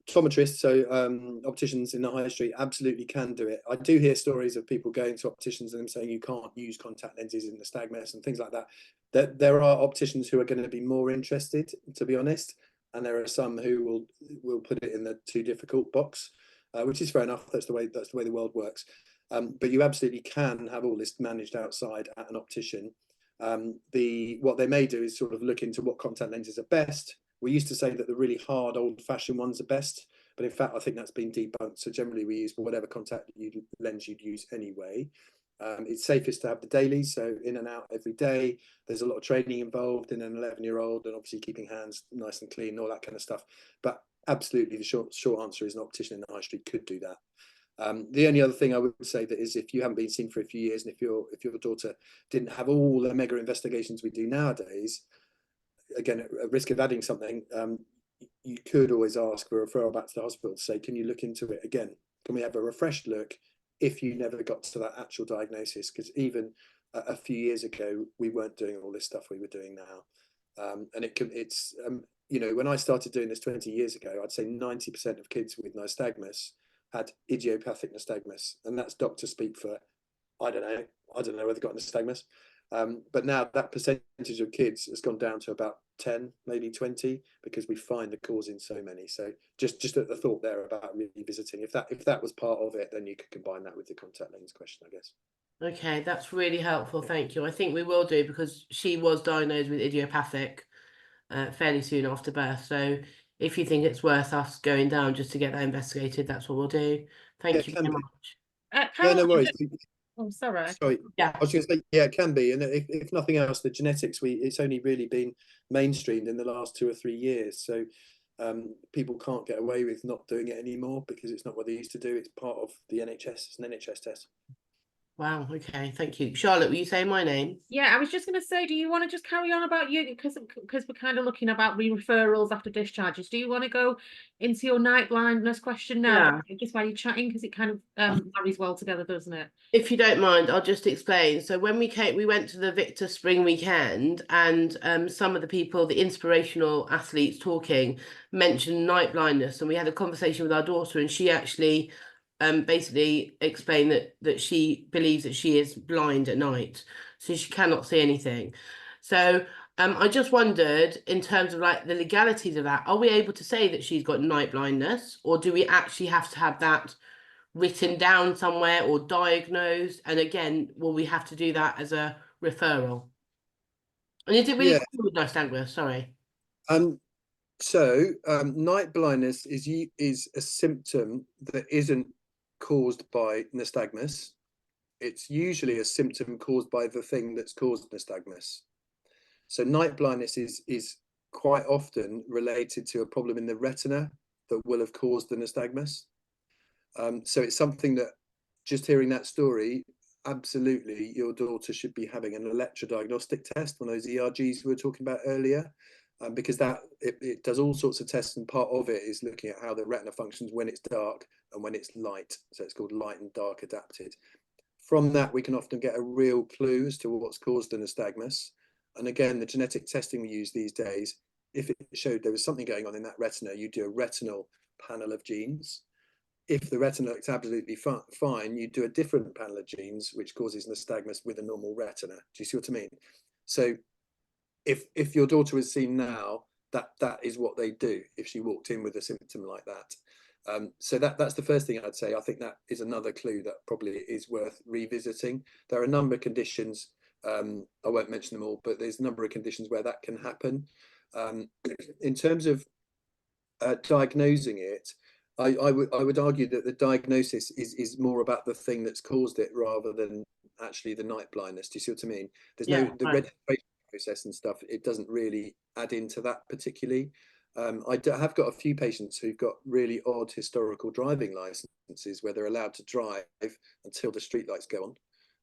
optometrists, so opticians in the high street absolutely can do it. I do hear stories of people going to opticians and them saying you can't use contact lenses in nystagmus and things like that. There are opticians who are going to be more interested, to be honest, and there are some who will put it in the too difficult box, which is fair enough. That's the way the world works. But you absolutely can have all this managed outside at an optician. What they may do is sort of look into what contact lenses are best. We used to say that the really hard old-fashioned ones are best, but in fact I think that's been debunked. So generally we use whatever contact lens you'd use anyway. It's safest to have the dailies, so in and out every day. There's a lot of training involved in an 11-year-old, and obviously keeping hands nice and clean, all that kind of stuff. But absolutely, the short answer is an optician in the high street could do that. The only other thing I would say that is, if you haven't been seen for a few years, and if your daughter didn't have all the mega investigations we do nowadays, again at risk of adding something, you could always ask for a referral back to the hospital to say, can you look into it again? Can we have a refreshed look if you never got to that actual diagnosis? Because even a few years ago, we weren't doing all this stuff we were doing now. And it's when I started doing this 20 years ago, I'd say 90% of kids with nystagmus had idiopathic nystagmus, and that's doctor speak for I don't know whether they got nystagmus. But now that percentage of kids has gone down to about 10, maybe 20, because we find the cause in so many. So just the thought there about revisiting, if that was part of it, then you could combine that with the contact lens question, I guess. Okay, that's really helpful. Thank you. I think we will do, because she was diagnosed with idiopathic fairly soon after birth. So if you think it's worth us going down just to get that investigated, that's what we'll do. Thank you very much. Yeah, no worries. Oh, sorry. Yeah, I was going to say, yeah, it can be, and if nothing else, the genetics it's only really been mainstreamed in the last 2 or 3 years. So people can't get away with not doing it anymore because it's not what they used to do. It's part of the NHS. It's an NHS test. wow. Okay, thank you. Charlotte, were you saying my name? Yeah, I was just going to say, do you want to just carry on about you, because we're kind of looking about re-referrals after discharges? Do you want to go into your night blindness question now? Yeah. Just while you're chatting, because it kind of marries well together, doesn't it? If you don't mind, I'll just explain. So when we went to the VICTA spring weekend, and some of the people, the inspirational athletes talking, mentioned night blindness, and we had a conversation with our daughter, and she actually basically explained that she believes that she is blind at night, so she cannot see anything. So I just wondered, in terms of like the legalities of that, are we able to say that she's got night blindness, or do we actually have to have that written down somewhere or diagnosed? And again, will we have to do that as a referral? And is it really common with nystagmus? Sorry. So night blindness is a symptom that isn't caused by nystagmus. It's usually a symptom caused by the thing that's caused nystagmus. So night blindness is quite often related to a problem in the retina that will have caused the nystagmus. So it's something that, just hearing that story, absolutely your daughter should be having an electrodiagnostic test, one of those ERGs we were talking about earlier, because it does all sorts of tests, and part of it is looking at how the retina functions when it's dark and when it's light. So it's called light and dark adapted. From that, we can often get a real clue as to what's caused the nystagmus. And again, the genetic testing we use these days, if it showed there was something going on in that retina, you do a retinal panel of genes. If the retina looks absolutely fine, you do a different panel of genes, which causes nystagmus with a normal retina. Do you see what I mean? So if your daughter is seen now, that is what they do if she walked in with a symptom like that. So that's the first thing I'd say. I think that is another clue that probably is worth revisiting. There are a number of conditions, I won't mention them all, but there's a number of conditions where that can happen. In terms of diagnosing it, I would argue that the diagnosis is more about the thing that's caused it rather than actually the night blindness. Do you see what I mean? There's Yeah, the right. registration process and stuff. It doesn't really add into that particularly. I have got a few patients who've got really odd historical driving licenses where they're allowed to drive until the street lights go on.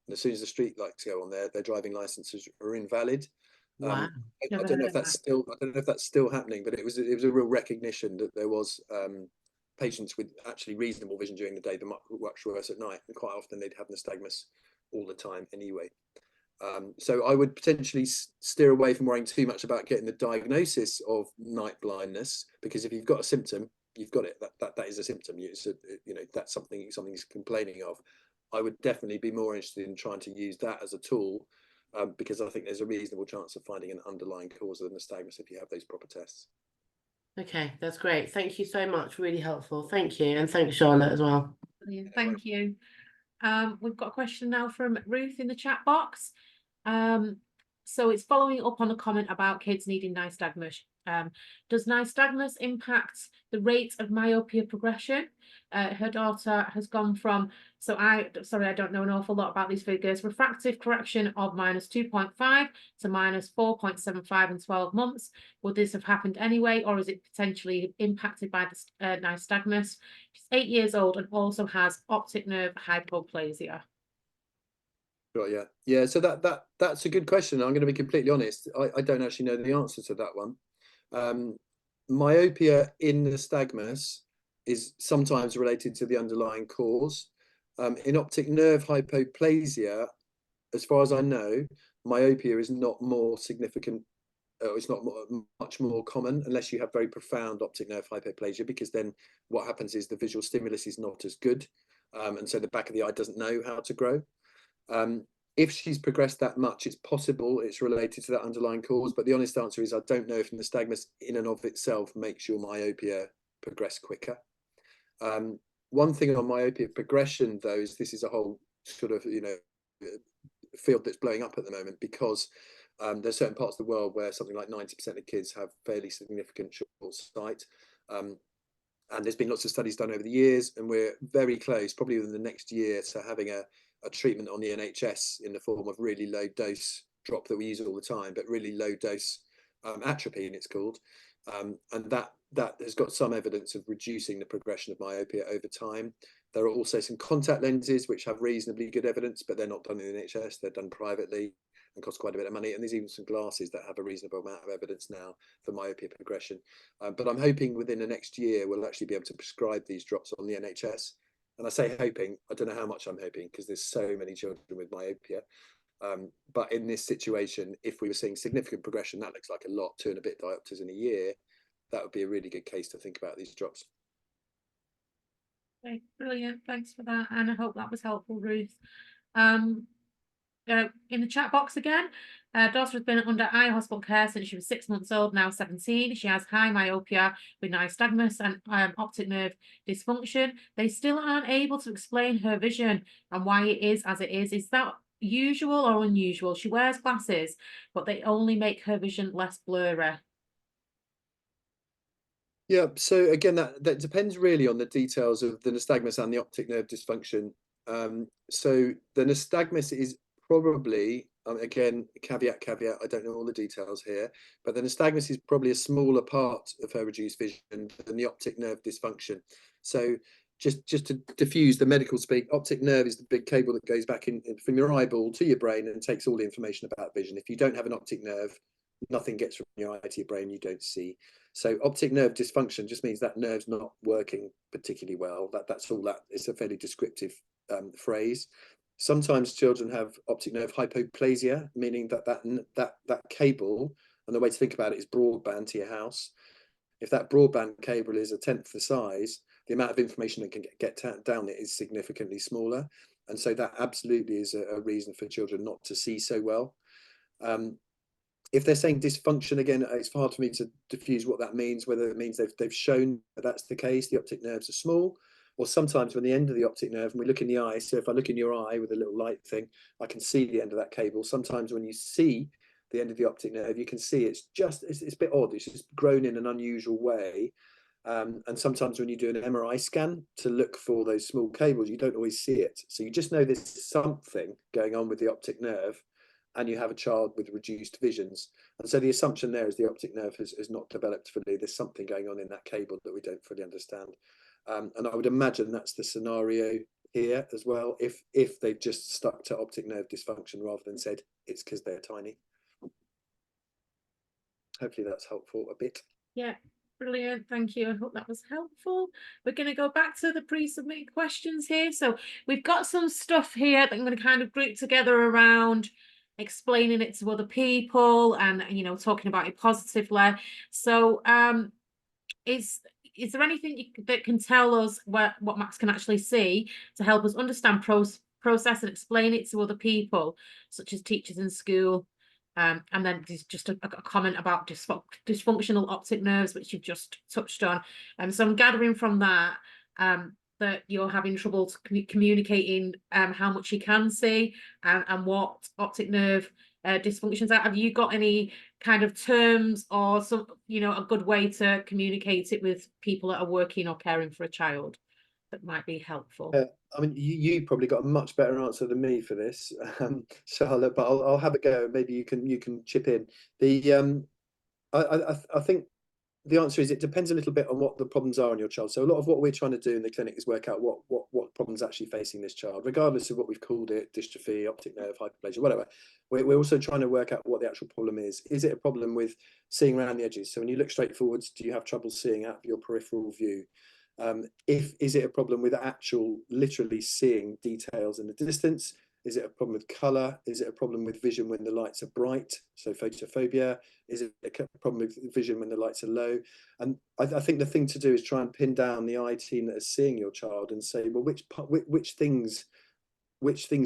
And as soon as the street lights go on, their driving licenses are invalid. Wow. I don't know if that's still happening, but it was a real recognition that there was patients with actually reasonable vision during the day, but much worse at night, and quite often they'd have nystagmus all the time anyway. So I would potentially steer away from worrying too much about getting the diagnosis of night blindness, because if you've got a symptom, you've got it. That is a symptom. That's something's complaining of. I would definitely be more interested in trying to use that as a tool, because I think there's a reasonable chance of finding an underlying cause of the nystagmus if you have those proper tests. Okay, that's great. Thank you so much. Really helpful. Thank you. And thanks, Charlotte, as well. Brilliant. Thank you. We've got a question now from Ruth in the chat box. So it's following up on a comment about kids needing nystagmus. Does nystagmus impact the rate of myopia progression? Her daughter has gone from, I don't know an awful lot about these figures, refractive correction of -2.5 to -4.75 in 12 months. Would this have happened anyway, or is it potentially impacted by the nystagmus? She's 8 years old and also has optic nerve hypoplasia. Right, yeah. So that's a good question. I'm going to be completely honest. I don't actually know the answer to that one. Myopia in nystagmus is sometimes related to the underlying cause. In optic nerve hypoplasia, as far as I know, myopia is not more significant. It's not much more common unless you have very profound optic nerve hypoplasia, because then what happens is the visual stimulus is not as good, and so the back of the eye doesn't know how to grow. If she's progressed that much, it's possible it's related to that underlying cause, but the honest answer is I don't know if nystagmus in and of itself makes your myopia progress quicker. One thing on myopia progression, though, is this is a whole sort of field that's blowing up at the moment, because there's certain parts of the world where something like 90% of kids have fairly significant short sight. And there's been lots of studies done over the years, and we're very close, probably within the next year, to having a treatment on the NHS in the form of really low dose drop that we use all the time, but really low dose atropine, it's called. And that has got some evidence of reducing the progression of myopia over time. There are also some contact lenses which have reasonably good evidence, but they're not done in the NHS, they're done privately and cost quite a bit of money. And there's even some glasses that have a reasonable amount of evidence now for myopia progression. But I'm hoping within the next year, we'll actually be able to prescribe these drops on the NHS. And I say hoping, I don't know how much I'm hoping, because there's so many children with myopia. But in this situation, if we were seeing significant progression, that looks like a lot, 2 and a bit diopters in a year, that would be a really good case to think about these drops. Okay, brilliant. Thanks for that. And I hope that was helpful, Ruth. In the chat box again, daughter has been under eye hospital care since she was 6 months old, now 17. She has high myopia with nystagmus and optic nerve dysfunction. They still aren't able to explain her vision and why it is as it is. Is that usual or unusual? She wears glasses, but they only make her vision less blurry. Yeah, so again, that depends really on the details of the nystagmus and the optic nerve dysfunction. So the nystagmus is probably, again, caveat, I don't know all the details here, but the nystagmus is probably a smaller part of her reduced vision than the optic nerve dysfunction. So just to diffuse the medical speak, optic nerve is the big cable that goes back in from your eyeball to your brain and takes all the information about vision. If you don't have an optic nerve, nothing gets from your eye to your brain, you don't see. So optic nerve dysfunction just means that nerve's not working particularly well. That's all that. It's a fairly descriptive phrase. Sometimes children have optic nerve hypoplasia, meaning that cable, and the way to think about it is broadband to your house. If that broadband cable is 1/10 the size, the amount of information that can get down it is significantly smaller. And so that absolutely is a reason for children not to see so well. If they're saying dysfunction, again, it's hard for me to diffuse what that means, whether it means they've shown that that's the case, the optic nerves are small, or sometimes when the end of the optic nerve, and we look in the eye, so if I look in your eye with a little light thing, I can see the end of that cable. Sometimes when you see the end of the optic nerve, you can see it's a bit odd, it's just grown in an unusual way. And sometimes when you do an MRI scan to look for those small cables, you don't always see it. So you just know there's something going on with the optic nerve, and you have a child with reduced visions. And so the assumption there is the optic nerve has not developed fully. There's something going on in that cable that we don't fully understand. And I would imagine that's the scenario here as well, if they've just stuck to optic nerve dysfunction rather than said it's because they're tiny. Hopefully that's helpful a bit. Yeah, brilliant. Thank you. I hope that was helpful. We're going to go back to the pre-submitted questions here. So we've got some stuff here that I'm going to kind of group together around explaining it to other people and, you know, talking about it positively. So is there anything that can tell us what Max can actually see to help us understand process and explain it to other people, such as teachers in school? And then there's just a comment about dysfunctional optic nerves, which you've just touched on. So I'm gathering from that that you're having trouble communicating how much you can see and what optic nerve dysfunctions are. Have you got any kind of terms or some, you know, a good way to communicate it with people that are working or caring for a child that might be helpful? I mean, you probably got a much better answer than me for this, Charlotte. But I'll have a go. Maybe you can chip in. I think the answer is it depends a little bit on what the problems are on your child. So a lot of what we're trying to do in the clinic is work out what problems actually facing this child, regardless of what we've called it, dystrophy, optic nerve, hyperplasia, whatever. We're also trying to work out what the actual problem is. Is it a problem with seeing around the edges? So when you look straight forwards, do you have trouble seeing out of your peripheral view? Is it a problem with actual literally seeing details in the distance? Is it a problem with color? Is it a problem with vision when the lights are bright? So photophobia. Is it a problem with vision when the lights are low? And I think the thing to do is try and pin down the eye team that is seeing your child and say, well, which things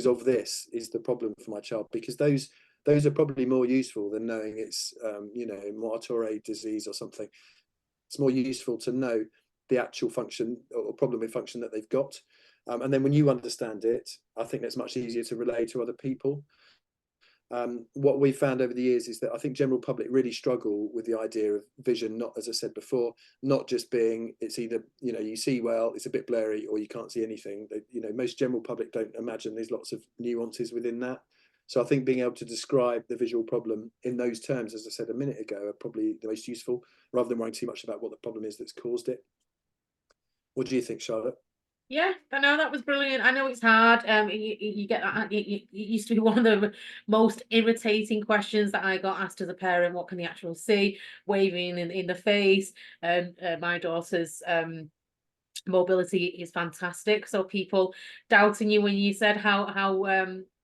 of this is the problem for my child? Because those are probably more useful than knowing it's you know, Moore-Torre disease or something. It's more useful to know the actual function or problem with function that they've got. And then when you understand it, I think that's much easier to relay to other people. What we've found over the years is that I think general public really struggle with the idea of vision, not, as I said before, not just being it's either, you know, you see well, it's a bit blurry, or you can't see anything. You know, most general public don't imagine there's lots of nuances within that. So I think being able to describe the visual problem in those terms, as I said a minute ago, are probably the most useful, rather than worrying too much about what the problem is that's caused it. What do you think, Charlotte? Yeah, I know that was brilliant. I know it's hard. You get that. It used to be one of the most irritating questions that I got asked as a parent. What can the actual see? Waving in the face. My daughter's mobility is fantastic. So people doubting you when you said how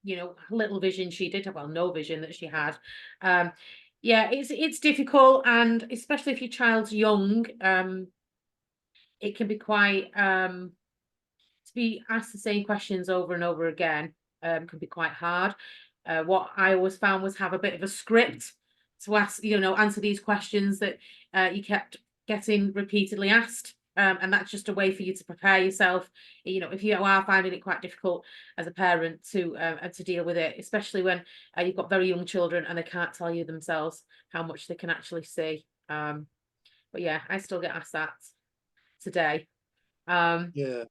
you know, little vision she did have, well, no vision that she had. Yeah, it's difficult, and especially if your child's young, it can be quite to be asked the same questions over and over again can be quite hard. What I always found was have a bit of a script to ask, you know, answer these questions that you kept getting repeatedly asked. And that's just a way for you to prepare yourself. You know, if you are finding it quite difficult as a parent to deal with it, especially when you've got very young children and they can't tell you themselves how much they can actually see. But yeah, I still get asked that today. Yeah.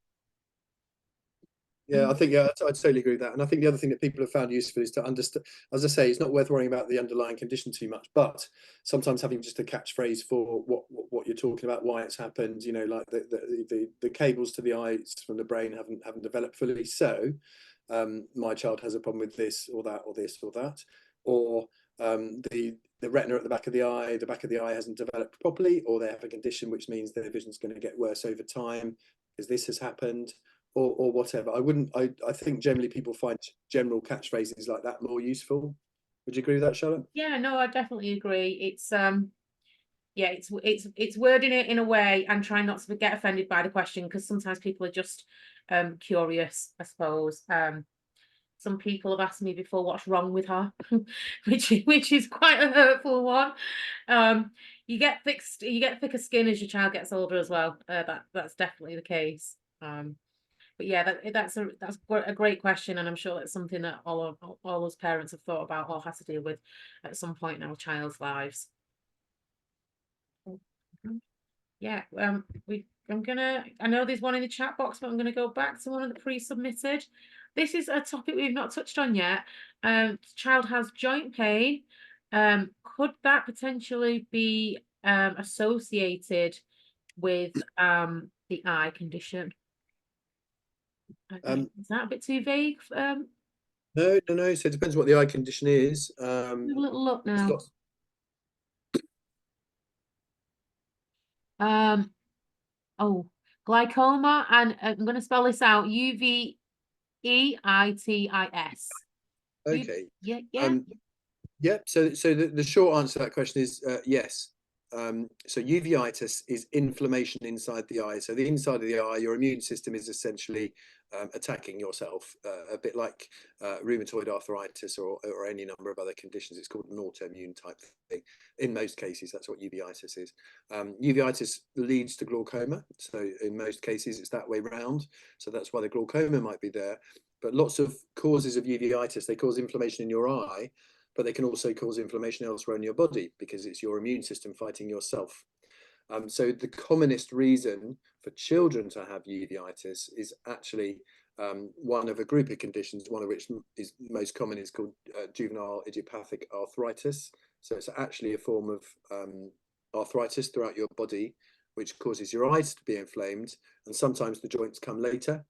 Yeah, I think, I totally agree with that. And I think the other thing that people have found useful is to understand, as I say, it's not worth worrying about the underlying condition too much, but sometimes having just a catchphrase for what you're talking about, why it's happened, you know, like the cables to the eyes from the brain haven't developed fully. So my child has a problem with this or that or this or that, or the retina at the back of the eye hasn't developed properly, or they have a condition which means their vision's going to get worse over time because this has happened. Or whatever. I think generally people find general catchphrases like that more useful. Would you agree with that, Charlotte? Yeah, no, I definitely agree. It's yeah, it's wording it in a way and trying not to get offended by the question, because sometimes people are just curious, I suppose. Some people have asked me before what's wrong with her, which is quite a hurtful one. You get thicker skin as your child gets older as well. That's definitely the case. But yeah, that's a great question, and I'm sure it's something that all those parents have thought about or had to deal with at some point in our child's lives. Yeah, I know there's one in the chat box, but I'm gonna go back to one of the pre-submitted. This is a topic we've not touched on yet. Child has joint pain. Could that potentially be associated with the eye condition? Is that a bit too vague? No. So it depends what the eye condition is. Have a little look now. Oh, glaucoma, and I'm going to spell this out: UVEITIS. Okay. Yeah. Yeah. So the short answer to that question is yes. So uveitis is inflammation inside the eye. So the inside of the eye, your immune system is essentially attacking yourself, a bit like rheumatoid arthritis or any number of other conditions. It's called an autoimmune type thing. In most cases, that's what uveitis is. Uveitis leads to glaucoma. So in most cases, it's that way round. So that's why the glaucoma might be there. But lots of causes of uveitis, they cause inflammation in your eye, but they can also cause inflammation elsewhere in your body because it's your immune system fighting yourself. So the commonest reason for children to have uveitis is actually one of a group of conditions, one of which is most common is called juvenile idiopathic arthritis. So it's actually a form of arthritis throughout your body, which causes your eyes to be inflamed, and sometimes the joints come later.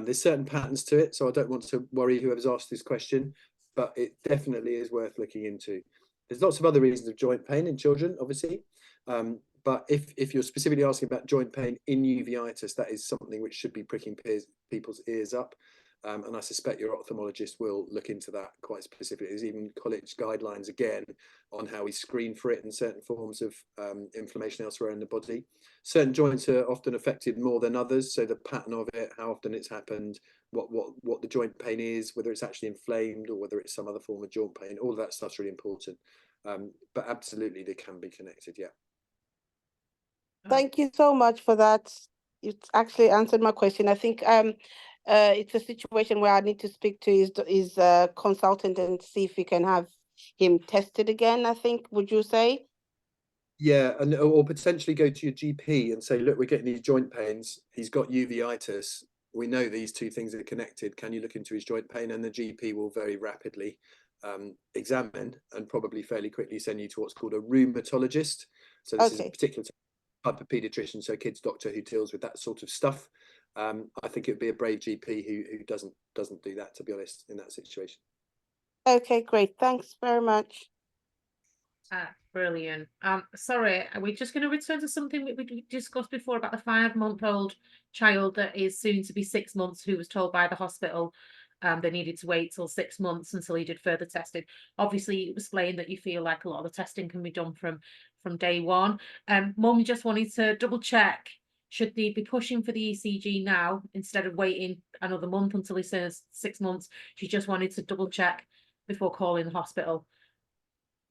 There's certain patterns to it, so I don't want to worry whoever's asked this question, but it definitely is worth looking into. There's lots of other reasons of joint pain in children, obviously, but if you're specifically asking about joint pain in uveitis, that is something which should be pricking people's ears up. And I suspect your ophthalmologist will look into that quite specifically. There's even college guidelines again on how we screen for it in certain forms of inflammation elsewhere in the body. Certain joints are often affected more than others, so the pattern of it, how often it's happened, what the joint pain is, whether it's actually inflamed or whether it's some other form of joint pain, all of that stuff's really important. But absolutely they can be connected, yeah. Thank you so much for that. It's actually answered my question. I think it's a situation where I need to speak to his consultant and see if we can have him tested again, I think, would you say? Yeah, and or potentially go to your GP and say, look, we're getting these joint pains. He's got uveitis. We know these two things are connected. Can you look into his joint pain? And the GP will very rapidly examine and probably fairly quickly send you to what's called a rheumatologist. So this is a particular type of paediatrician, so kids doctor who deals with that sort of stuff. I think it would be a brave GP who doesn't do that, to be honest, in that situation. Okay, great. Thanks very much. Brilliant. Sorry, we're just going to return to something we discussed before about the 5-month-old child that is soon to be 6 months, who was told by the hospital they needed to wait till 6 months until he did further testing. Obviously, you explained that you feel like a lot of the testing can be done from day one. Mum just wanted to double check, should they be pushing for the ECG now instead of waiting another month until he says 6 months? She just wanted to double check before calling the hospital.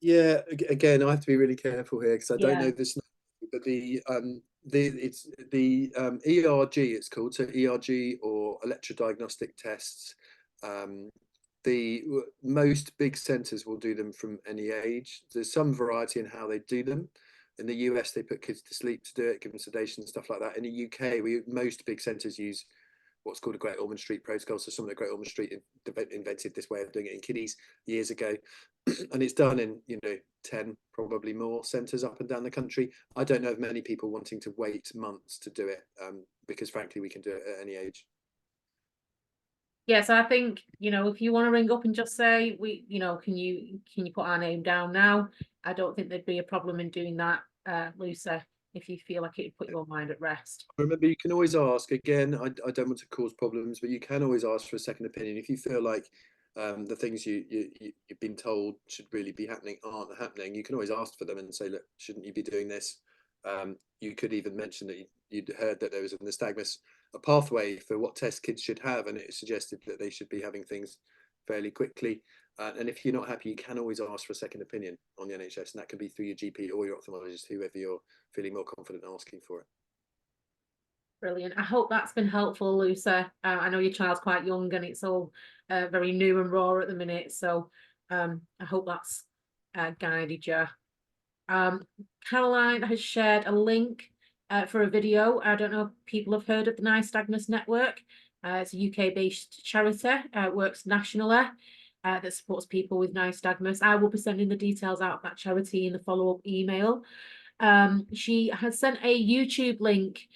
Yeah, again, I have to be really careful here because I don't know Yeah. this, but it's the ERG, it's called, so ERG or electrodiagnostic tests. The most big centres will do them from any age. There's some variety in how they do them. In the US, they put kids to sleep to do it, give them sedation and stuff like that. In the UK, most big centres use what's called a Great Ormond Street protocol. So some of the Great Ormond Street invented this way of doing it in kiddies years ago, and it's done in 10, probably more centres up and down the country. I don't know of many people wanting to wait months to do it, because frankly we can do it at any age. Yeah, so I think, if you want to ring up and just say, can you put our name down now? I don't think there'd be a problem in doing that, Lucy, if you feel like it'd put your mind at rest. Remember, you can always ask again. I don't want to cause problems, but you can always ask for a second opinion if you feel like the things you've been told should really be happening aren't happening. You can always ask for them and say, look, shouldn't you be doing this? You could even mention that you'd heard that there was a nystagmus, a pathway for what tests kids should have, and it suggested that they should be having things fairly quickly. And if you're not happy, you can always ask for a second opinion on the NHS, and that can be through your GP or your ophthalmologist, whoever you're feeling more confident asking for it. Brilliant. I hope that's been helpful, Lucy. I know your child's quite young and it's all very new and raw at the minute, so I hope that's guided you. Caroline has shared a link for a video. I don't know if people have heard of the Nystagmus Network. It's a UK-based charity. It works nationally, that supports people with nystagmus. I will be sending the details out of that charity in the follow-up email. She has sent a YouTube link,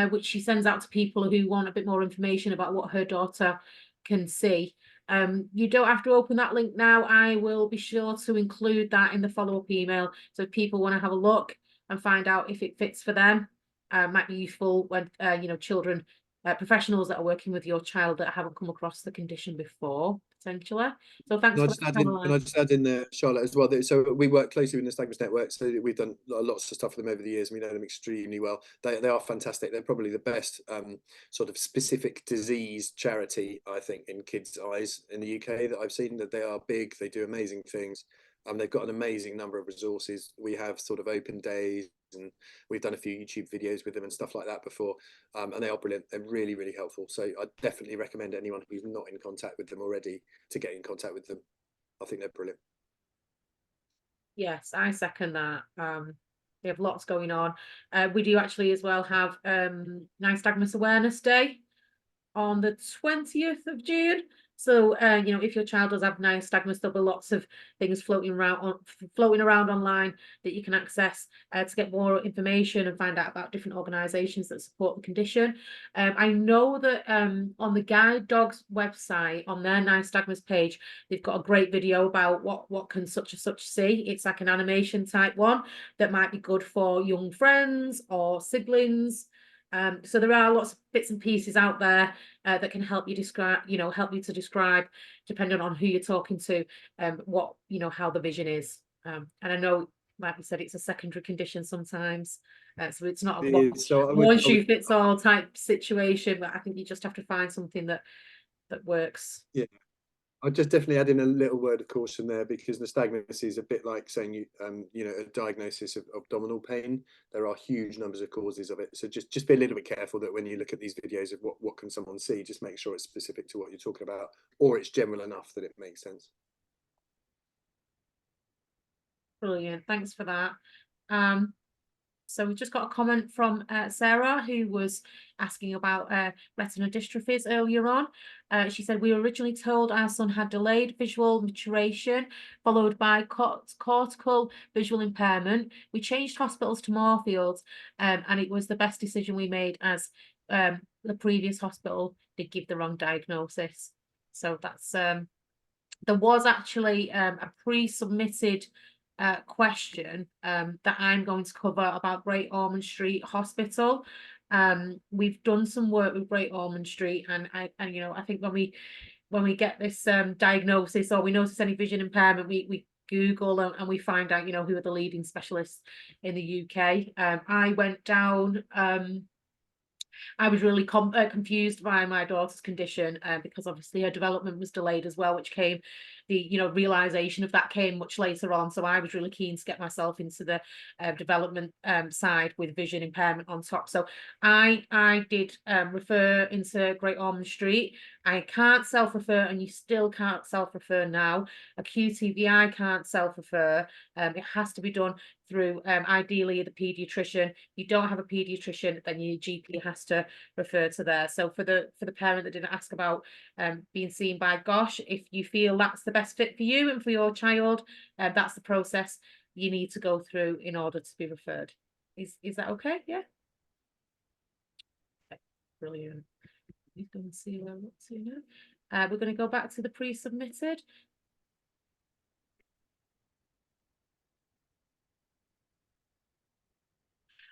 which she sends out to people who want a bit more information about what her daughter can see. You don't have to open that link now. I will be sure to include that in the follow-up email. So if people want to have a look and find out if it fits for them, might be useful when, children, professionals that are working with your child that haven't come across the condition before, potentially. So thanks for that, Caroline. Can I just add in there, Charlotte, as well? So we work closely with the Nystagmus Network. So we've done lots of stuff for them over the years, and we know them extremely well. They are fantastic. They're probably the best sort of specific disease charity, I think, in kids' eyes in the UK that I've seen. That they are big. They do amazing things. They've got an amazing number of resources. We have sort of open days, and we've done a few YouTube videos with them and stuff like that before. And they are brilliant. They're really, really helpful. So I definitely recommend anyone who's not in contact with them already to get in contact with them. I think they're brilliant. Yes, I second that. We have lots going on. We do actually as well have Nystagmus Awareness Day on the 20th of June. So, if your child does have nystagmus, there'll be lots of things floating around online that you can access to get more information and find out about different organisations that support the condition. I know that on the Guide Dogs website, on their nystagmus page, they've got a great video about what can such and such see. It's like an animation type one that might be good for young friends or siblings. So there are lots of bits and pieces out there that can help you describe, depending on who you're talking to, what, how the vision is. And I know, like we said, it's a secondary condition sometimes. So it's not a one shoe fits all type situation, but I think you just have to find something that works. Yeah. I'd just definitely add in a little word of caution there, because nystagmus is a bit like saying a diagnosis of abdominal pain. There are huge numbers of causes of it, so just be a little bit careful that when you look at these videos of what can someone see, just make sure it's specific to what you're talking about, or it's general enough that it makes sense. Brilliant, thanks for that. So we've just got a comment from Sarah, who was asking about retinal dystrophies earlier on. She said, we were originally told our son had delayed visual maturation, followed by cortical visual impairment. We changed hospitals to Moorfields, and it was the best decision we made, as the previous hospital did give the wrong diagnosis. So that's, there was actually a pre-submitted question that I'm going to cover about Great Ormond Street Hospital. We've done some work with Great Ormond Street, and I think when we get this diagnosis, or we notice any vision impairment, we Google and we find out who are the leading specialists in the UK. I went down. I was really confused by my daughter's condition because obviously her development was delayed as well, which came realization of that came much later on. So I was really keen to get myself into the development side with vision impairment on top. So I did refer into Great Ormond Street. I can't self-refer, and you still can't self-refer now. A QTVI can't self-refer. It has to be done through ideally the paediatrician. If you don't have a paediatrician, then your GP has to refer to there. So for the parent that didn't ask about being seen by GOSH, if you feel that's the best fit for you and for your child, that's the process you need to go through in order to be referred. Is that okay? Yeah. Okay, brilliant. You can see where I'm up to now. We're going to go back to the pre-submitted.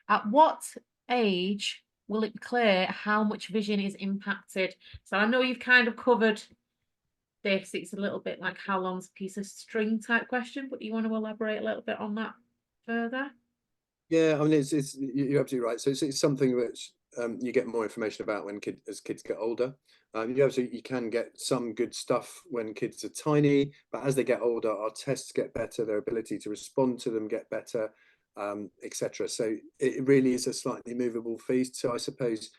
At what age will it be clear how much vision is impacted? So I know you've kind of covered this. It's a little bit like how long's a piece of string type question, but you want to elaborate a little bit on that further? Yeah, I mean, you're absolutely right. So it's something which you get more information about when as kids get older. You can get some good stuff when kids are tiny, but as they get older, our tests get better, their ability to respond to them get better, etc. So it really is a slightly movable feast. So I suppose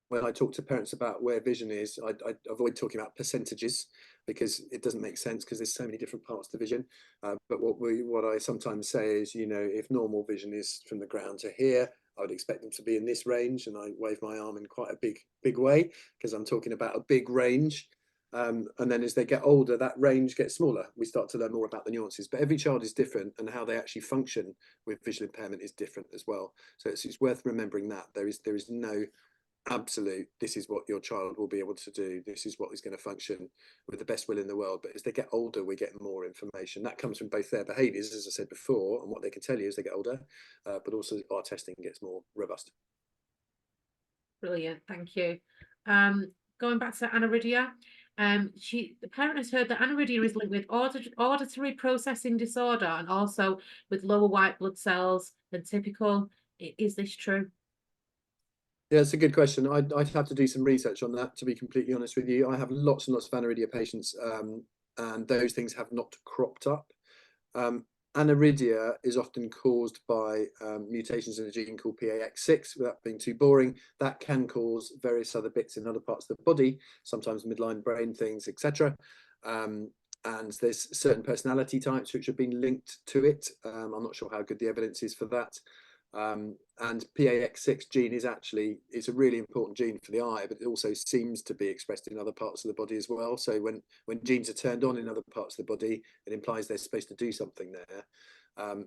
when I talk to parents about where vision is, I avoid talking about percentages because it doesn't make sense because there's so many different parts to vision. But what I sometimes say is, if normal vision is from the ground to here, I would expect them to be in this range, and I wave my arm in quite a big way because I'm talking about a big range. And then as they get older, that range gets smaller. We start to learn more about the nuances, but every child is different, and how they actually function with visual impairment is different as well. So it's worth remembering that there is no absolute, this is what your child will be able to do, this is what is going to function with the best will in the world. But as they get older, we get more information that comes from both their behaviors, as I said before, and what they can tell you as they get older, but also our testing gets more robust. Brilliant, thank you. Going back to Anaridia, the parent has heard that Anaridia is linked with auditory processing disorder and also with lower white blood cells than typical. Is this true? Yeah, it's a good question. I'd have to do some research on that, to be completely honest with you. I have lots and lots of aniridia patients, and those things have not cropped up. Aniridia is often caused by mutations in a gene called PAX6. Without being too boring, that can cause various other bits in other parts of the body, sometimes midline brain things, etc. And there's certain personality types which have been linked to it. I'm not sure how good the evidence is for that. And PAX6 gene is it's a really important gene for the eye, but it also seems to be expressed in other parts of the body as well. So when genes are turned on in other parts of the body, it implies they're supposed to do something there,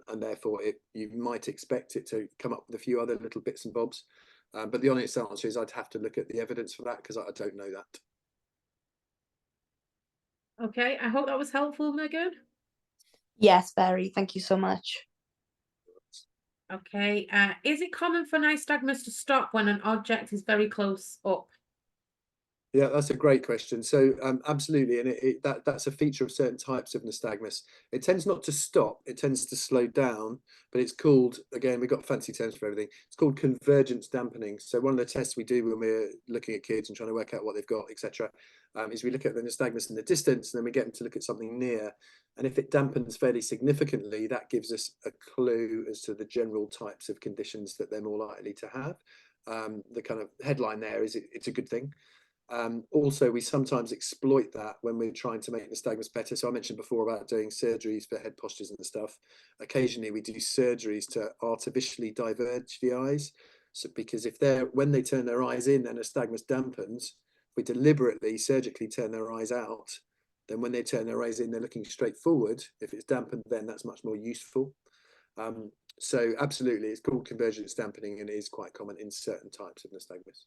and therefore you might expect it to come up with a few other little bits and bobs. But the honest answer is I'd have to look at the evidence for that because I don't know that. Okay, I hope that was helpful, Megan. Yes, very. Thank you so much. Okay, is it common for nystagmus to stop when an object is very close up? Yeah, that's a great question. So absolutely, and that's a feature of certain types of nystagmus. It tends not to stop, it tends to slow down, but it's called, again, we've got fancy terms for everything. It's called convergence dampening. So one of the tests we do when we're looking at kids and trying to work out what they've got, etc., is we look at the nystagmus in the distance, and then we get them to look at something near. And if it dampens fairly significantly, that gives us a clue as to the general types of conditions that they're more likely to have. The kind of headline there is it's a good thing. Also, we sometimes exploit that when we're trying to make nystagmus better. So I mentioned before about doing surgeries for head postures and stuff. Occasionally, we do surgeries to artificially diverge the eyes. So because when they turn their eyes in, then nystagmus dampens. If we deliberately surgically turn their eyes out, then when they turn their eyes in, they're looking straight forward. If it's dampened, then that's much more useful. So absolutely, it's called convergence dampening, and it is quite common in certain types of nystagmus.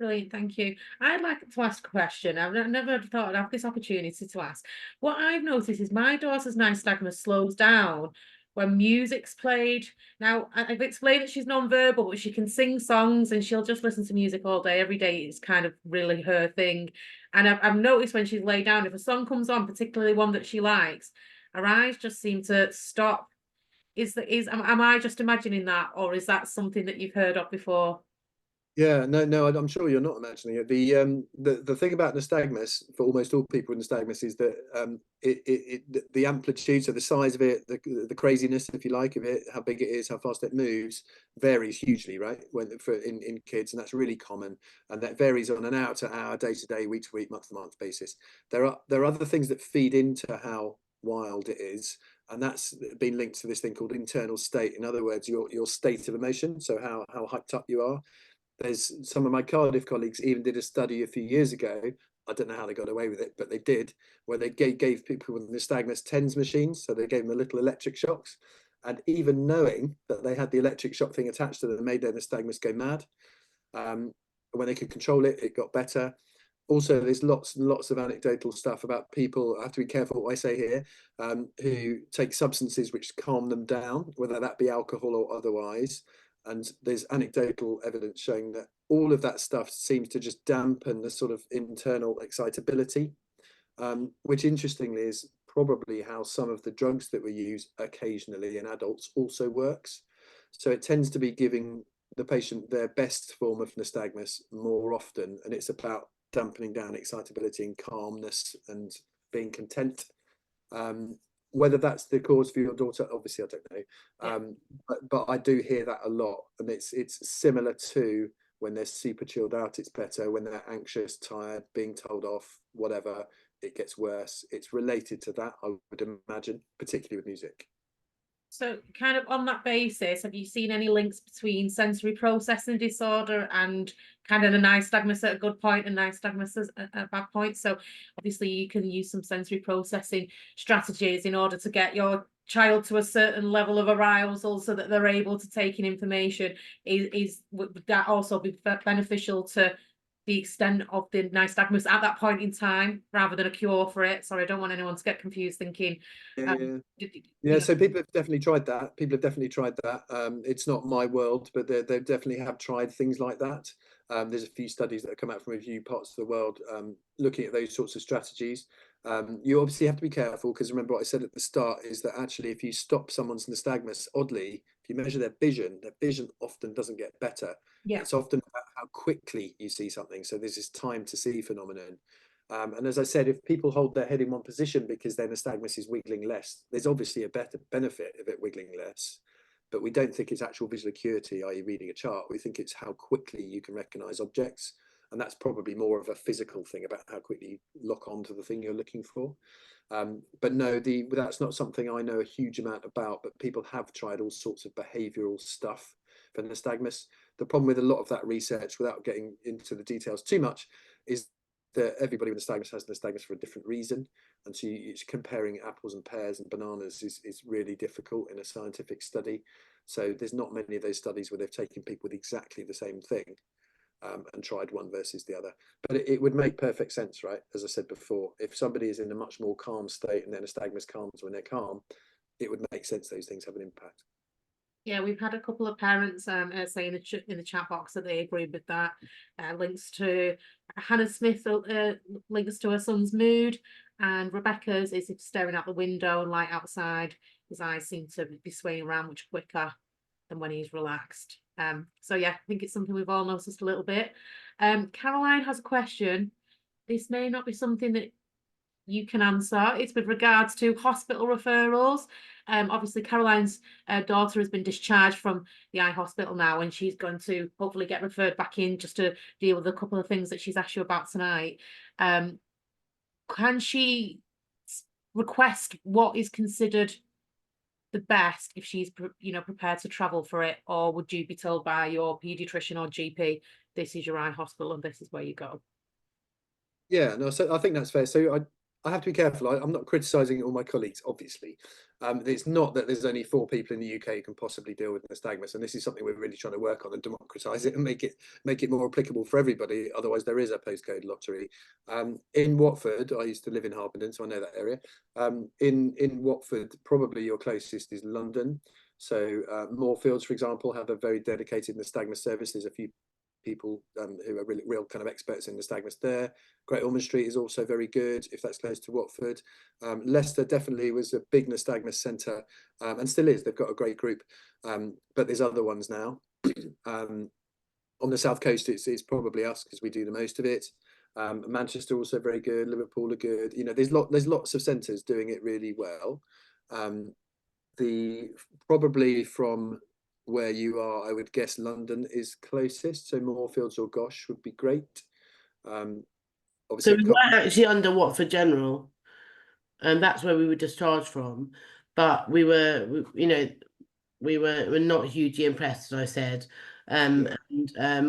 Brilliant, thank you. I'd like to ask a question. I've never thought I'd have this opportunity to ask. What I've noticed is my daughter's nystagmus slows down when music's played. Now, I've explained that she's non-verbal, but she can sing songs and she'll just listen to music all day, every day. It's kind of really her thing. And I've noticed when she's laid down, if a song comes on, particularly one that she likes, her eyes just seem to stop. Am I just imagining that, or is that something that you've heard of before? Yeah, no, I'm sure you're not imagining it. The thing about nystagmus for almost all people with nystagmus is that the amplitude, so the size of it, the craziness, if you like, of it, how big it is, how fast it moves, varies hugely, right? In kids, and that's really common, and that varies on an hour to hour, day to day, week to week, month to month basis. There are other things that feed into how wild it is, and that's been linked to this thing called internal state. In other words, your state of emotion, so how hyped up you are. There's some of my Cardiff colleagues even did a study a few years ago. I don't know how they got away with it, but they did, where they gave people with nystagmus TENS machines. So they gave them a little electric shocks. And even knowing that they had the electric shock thing attached to them made their nystagmus go mad. When they could control it, it got better. Also, there's lots and lots of anecdotal stuff about people, I have to be careful what I say here, who take substances which calm them down, whether that be alcohol or otherwise. And there's anecdotal evidence showing that all of that stuff seems to just dampen the sort of internal excitability, which interestingly is probably how some of the drugs that we use occasionally in adults also works. So it tends to be giving the patient their best form of nystagmus more often, and it's about dampening down excitability and calmness and being content. Whether that's the cause for your daughter, obviously I don't know, but I do hear that a lot, and it's similar to when they're super chilled out, it's better. When they're anxious, tired, being told off, whatever, it gets worse. It's related to that, I would imagine, particularly with music. So kind of on that basis, have you seen any links between sensory processing disorder and kind of a nystagmus at a good point and nystagmus at a bad point? So obviously you can use some sensory processing strategies in order to get your child to a certain level of arousal so that they're able to take in information. Would that also be beneficial to the extent of the nystagmus at that point in time rather than a cure for it? Sorry, I don't want anyone to get confused thinking. Yeah, so people have definitely tried that. It's not my world, but they definitely have tried things like that. There's a few studies that have come out from a few parts of the world looking at those sorts of strategies. You obviously have to be careful, because remember what I said at the start is that actually if you stop someone's nystagmus, oddly, if you measure their vision often doesn't get better. Yeah. It's often about how quickly you see something. So there's this time to see phenomenon. And as I said, if people hold their head in one position because their nystagmus is wiggling less, there's obviously a better benefit of it wiggling less. But we don't think it's actual visual acuity, i.e. reading a chart. We think it's how quickly you can recognize objects. And that's probably more of a physical thing about how quickly you lock onto the thing you're looking for. But no, that's not something I know a huge amount about, but people have tried all sorts of behavioral stuff for nystagmus. The problem with a lot of that research, without getting into the details too much, is that everybody with nystagmus has nystagmus for a different reason, and so it's comparing apples and pears and bananas is really difficult in a scientific study. So there's not many of those studies where they've taken people with exactly the same thing and tried one versus the other. But it would make perfect sense, right? As I said before, if somebody is in a much more calm state and then nystagmus calms when they're calm, it would make sense those things have an impact. Yeah, we've had a couple of parents say in the chat box that they agree with that. Links to Hannah Smith links to her son's mood, and Rebecca's is if staring out the window and light outside, his eyes seem to be swaying around much quicker than when he's relaxed. So yeah, I think it's something we've all noticed a little bit. Caroline has a question. This may not be something that you can answer. It's with regards to hospital referrals. Obviously Caroline's daughter has been discharged from the eye hospital now, and she's going to hopefully get referred back in just to deal with a couple of things that she's asked you about tonight. Can she request what is considered the best if she's prepared to travel for it, or would you be told by your pediatrician or GP, this is your eye hospital and this is where you go? Yeah, no, so I think that's fair. So I have to be careful. I'm not criticising all my colleagues, obviously. It's not that there's only 4 people in the UK who can possibly deal with nystagmus, and this is something we're really trying to work on and democratise it and make it more applicable for everybody. Otherwise, there is a postcode lottery. In Watford, I used to live in Harpenden, so I know that area. In Watford, probably your closest is London. So Moorfields, for example, have a very dedicated nystagmus service. There's a few people who are really real kind of experts in nystagmus there. Great Ormond Street is also very good if that's close to Watford. Leicester definitely was a big nystagmus centre and still is. They've got a great group, but there's other ones now. On the south coast, it's probably us because we do the most of it. Manchester also very good. Liverpool are good. You know, there's lots of centres doing it really well. Probably from where you are, I would guess London is closest. So Moorfields or Gosh would be great. So Obviously, we were actually under Watford General, and that's where we were discharged from. But we were, you know, we're not hugely impressed, as I said. And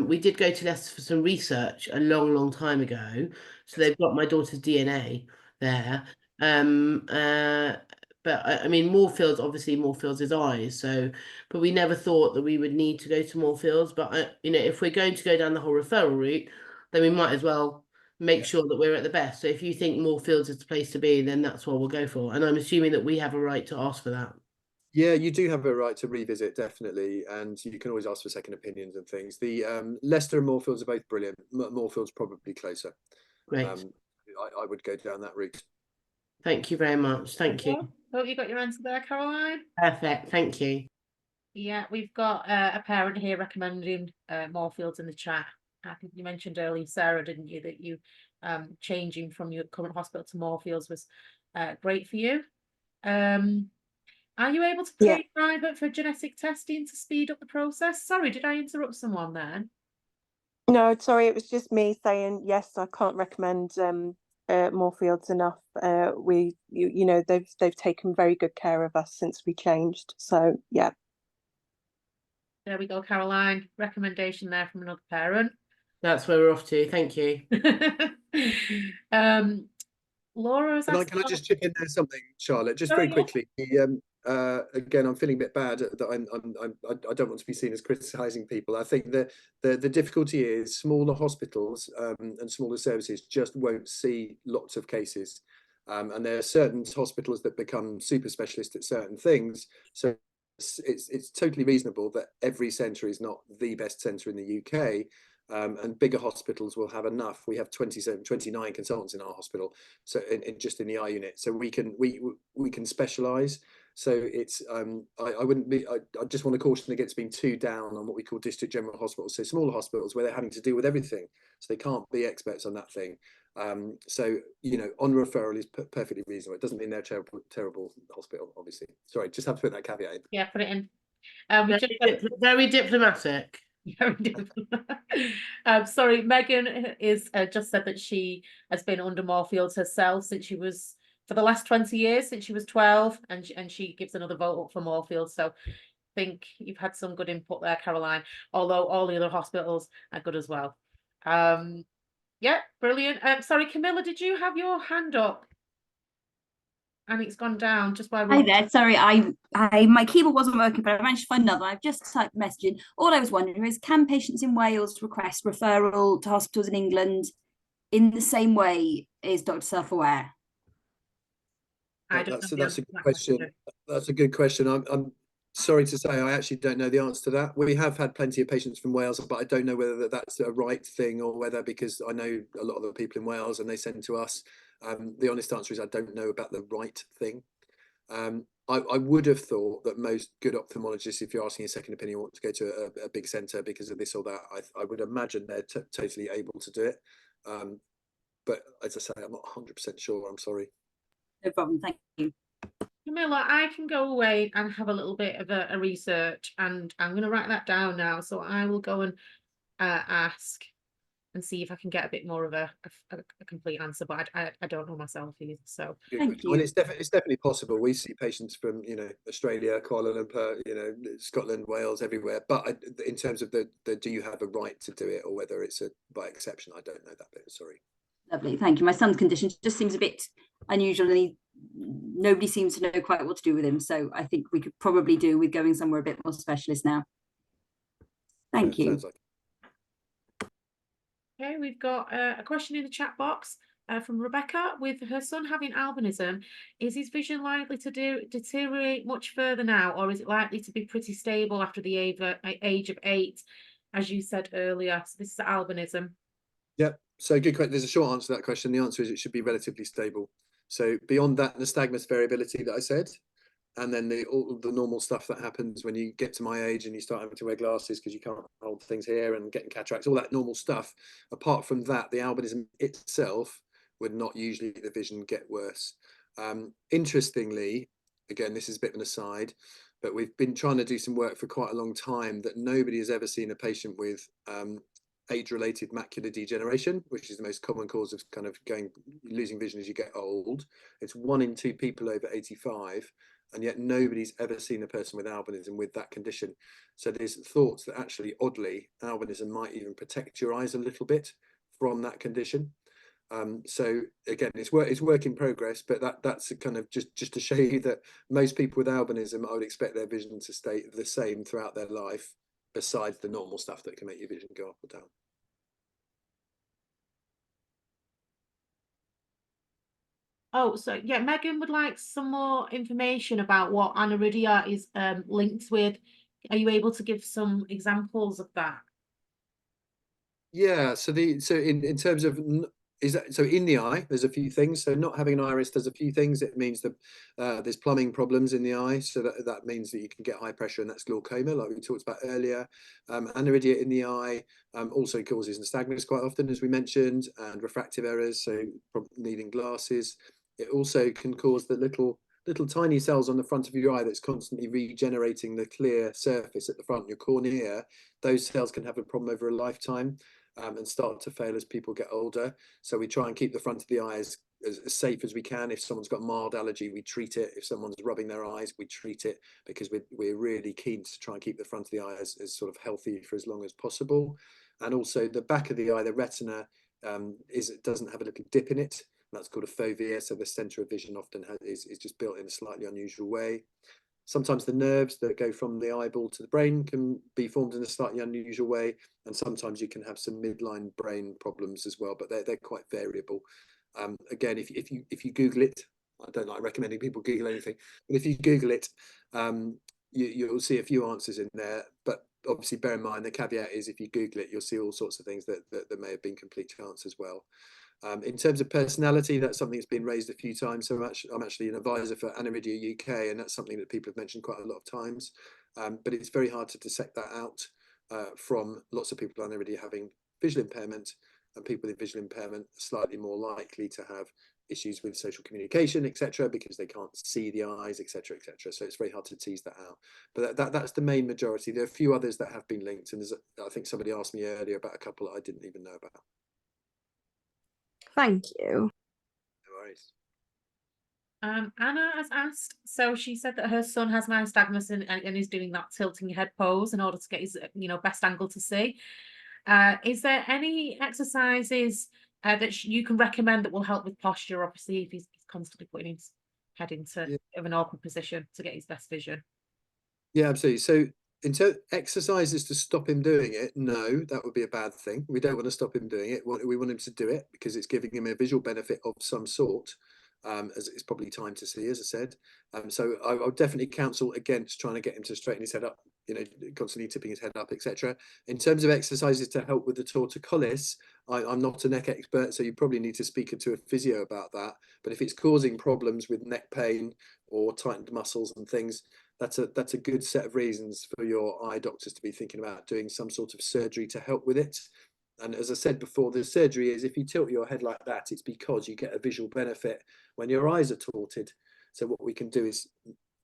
we did go to Leicester for some research a long time ago. So they've got my daughter's DNA there. But I mean, Moorfields is eyes. So, but we never thought that we would need to go to Moorfields. But you know, if we're going to go down the whole referral route, then we might as well make sure that we're at the best. So if you think Moorfields is the place to be, then that's what we'll go for. And I'm assuming that we have a right to ask for that. yeah, you do have a right to revisit, definitely, and you can always ask for second opinions and things. The Leicester and Moorfields are both brilliant. Moorfields probably closer. Great. I would go down that route. Thank you very much. Thank you. Hope you got your answer there, Caroline. Perfect. Thank you. Yeah, we've got a parent here recommending Moorfields in the chat. I think you mentioned earlier, Sarah, didn't you, that you changing from your current hospital to Moorfields was great for you. Are you able to pay private for genetic testing to speed up the process? Sorry, did I interrupt someone then? No, sorry, it was just me saying yes. I can't recommend Moorfields enough. You know, they've taken very good care of us since we changed. So yeah. There we go, Caroline. Recommendation there from another parent. That's where we're off to. Thank you. Laura's asked. Can I just chip in there something, Charlotte, just very quickly? Again, I'm feeling a bit bad that I don't want to be seen as criticising people. I think that the difficulty is smaller hospitals and smaller services just won't see lots of cases, and there are certain hospitals that become super specialist at certain things. So it's totally reasonable that every centre is not the best centre in the UK. And bigger hospitals will have enough. We have 29 consultants in our hospital, so just in the eye unit, so we can specialise. So it's I wouldn't be. I just want to caution against being too down on what we call district general hospitals, so smaller hospitals where they're having to deal with everything, so they can't be experts on that thing. So you know, on referral is perfectly reasonable. It doesn't mean they're a terrible hospital, obviously. Sorry, just have to put that caveat in. Yeah, put it in. Very diplomatic. Sorry, Megan is just said that she has been under Moorfields herself since she was, for the last 20 years, since she was 12, and she gives another vote up for Moorfields. So I think you've had some good input there, Caroline, although all the other hospitals are good as well. Yeah, brilliant. Sorry, Camilla, did you have your hand up? And it's gone down just by one. Hi there. Sorry, I my keyboard wasn't working, but I managed to find another. I've just typed messaging. All I was wondering is, can patients in Wales request referral to hospitals in England in the same way? Is Dr. Self-aware? That's a good question. That's a good question. I'm sorry to say, I actually don't know the answer to that. We have had plenty of patients from Wales, but I don't know whether that's a right thing or whether, because I know a lot of the people in Wales and they send to us. The honest answer is I don't know about the right thing. I would have thought that most good ophthalmologists, if you're asking a second opinion, want to go to a big centre because of this or that. I would imagine they're totally able to do it. But as I say, I'm not 100% sure. I'm sorry. No problem. Thank you. Camilla, I can go away and have a little bit of a research, and I'm going to write that down now. So I will go and ask and see if I can get a bit more of a complete answer, but I don't know myself either. So thank you. Well, it's definitely possible. We see patients from, you know, Australia, Kuala Lumpur, you know, Scotland, Wales, everywhere. But in terms of the do you have a right to do it, or whether it's by exception, I don't know that bit. Sorry. Lovely, thank you. My son's condition just seems a bit unusual, and nobody seems to know quite what to do with him. So I think we could probably do with going somewhere a bit more specialist now. Thank you. Sounds like. okay, we've got a question in the chat box from Rebecca. With her son having albinism, is his vision likely to deteriorate much further now, or is it likely to be pretty stable after the age of 8, as you said earlier? So this is albinism. Yep. So good question. There's a short answer to that question. The answer is it should be relatively stable. So beyond that nystagmus variability that I said, and then all the normal stuff that happens when you get to my age and you start having to wear glasses because you can't hold things here, and getting cataracts, all that normal stuff. Apart from that, the albinism itself would not usually the vision get worse. Interestingly, again, this is a bit of an aside, but we've been trying to do some work for quite a long time that nobody has ever seen a patient with age-related macular degeneration, which is the most common cause of kind of losing vision as you get old. It's 1 in 2 people over 85, and yet nobody's ever seen a person with albinism with that condition. So there's thoughts that actually, oddly, albinism might even protect your eyes a little bit from that condition. So again, it's work in progress, but that's kind of just to show you that most people with albinism, I would expect their vision to stay the same throughout their life, besides the normal stuff that can make your vision go up or down. Oh, so yeah, Megan would like some more information about what aniridia is linked with. Are you able to give some examples of that? Yeah, so in terms of so in the eye, there's a few things. So not having an iris does a few things. It means that there's plumbing problems in the eye, so that means that you can get high pressure, and that's glaucoma, like we talked about earlier. Aniridia in the eye also causes nystagmus quite often, as we mentioned, and refractive errors, so needing glasses. It also can cause the little tiny cells on the front of your eye that's constantly regenerating the clear surface at the front, your cornea. Those cells can have a problem over a lifetime. And start to fail as people get older. So we try and keep the front of the eye as safe as we can. If someone's got mild allergy, we treat it. If someone's rubbing their eyes, we treat it, because we're really keen to try and keep the front of the eye as sort of healthy for as long as possible. And also the back of the eye, the retina, doesn't have a little dip in it. That's called a fovea. So the center of vision often is just built in a slightly unusual way. Sometimes the nerves that go from the eyeball to the brain can be formed in a slightly unusual way, and sometimes you can have some midline brain problems as well, but they're quite variable. Again, if you Google it, I don't like recommending people Google anything, but if you Google it, you'll see a few answers in there. But obviously, bear in mind the caveat is if you Google it, you'll see all sorts of things that may have been complete chance as well. In terms of personality, that's something that's been raised a few times. So I'm actually an advisor for Aniridia UK, and that's something that people have mentioned quite a lot of times. But it's very hard to dissect that out from lots of people with Aniridia having visual impairment, and people with visual impairment are slightly more likely to have issues with social communication, etc., because they can't see the eyes, etc., etc. So it's very hard to tease that out. But that's the main majority. There are a few others that have been linked, and I think somebody asked me earlier about a couple that I didn't even know about. Thank you. No worries. Anna has asked, so she said that her son has nystagmus and is doing that tilting head pose in order to get his best angle to see. Is there any exercises that you can recommend that will help with posture? Obviously, if he's constantly putting his head into an awkward position to get his best vision. Yeah, absolutely. So into exercises to stop him doing it, no, that would be a bad thing. We don't want to stop him doing it. We want him to do it because it's giving him a visual benefit of some sort, as it's probably time to see, as I said. So I would definitely counsel against trying to get him to straighten his head up, constantly tipping his head up, etc. In terms of exercises to help with the torticollis, I'm not a neck expert, so you probably need to speak to a physio about that. But if it's causing problems with neck pain or tightened muscles and things, that's a good set of reasons for your eye doctors to be thinking about doing some sort of surgery to help with it. And as I said before, the surgery is, if you tilt your head like that, it's because you get a visual benefit when your eyes are torted. So what we can do is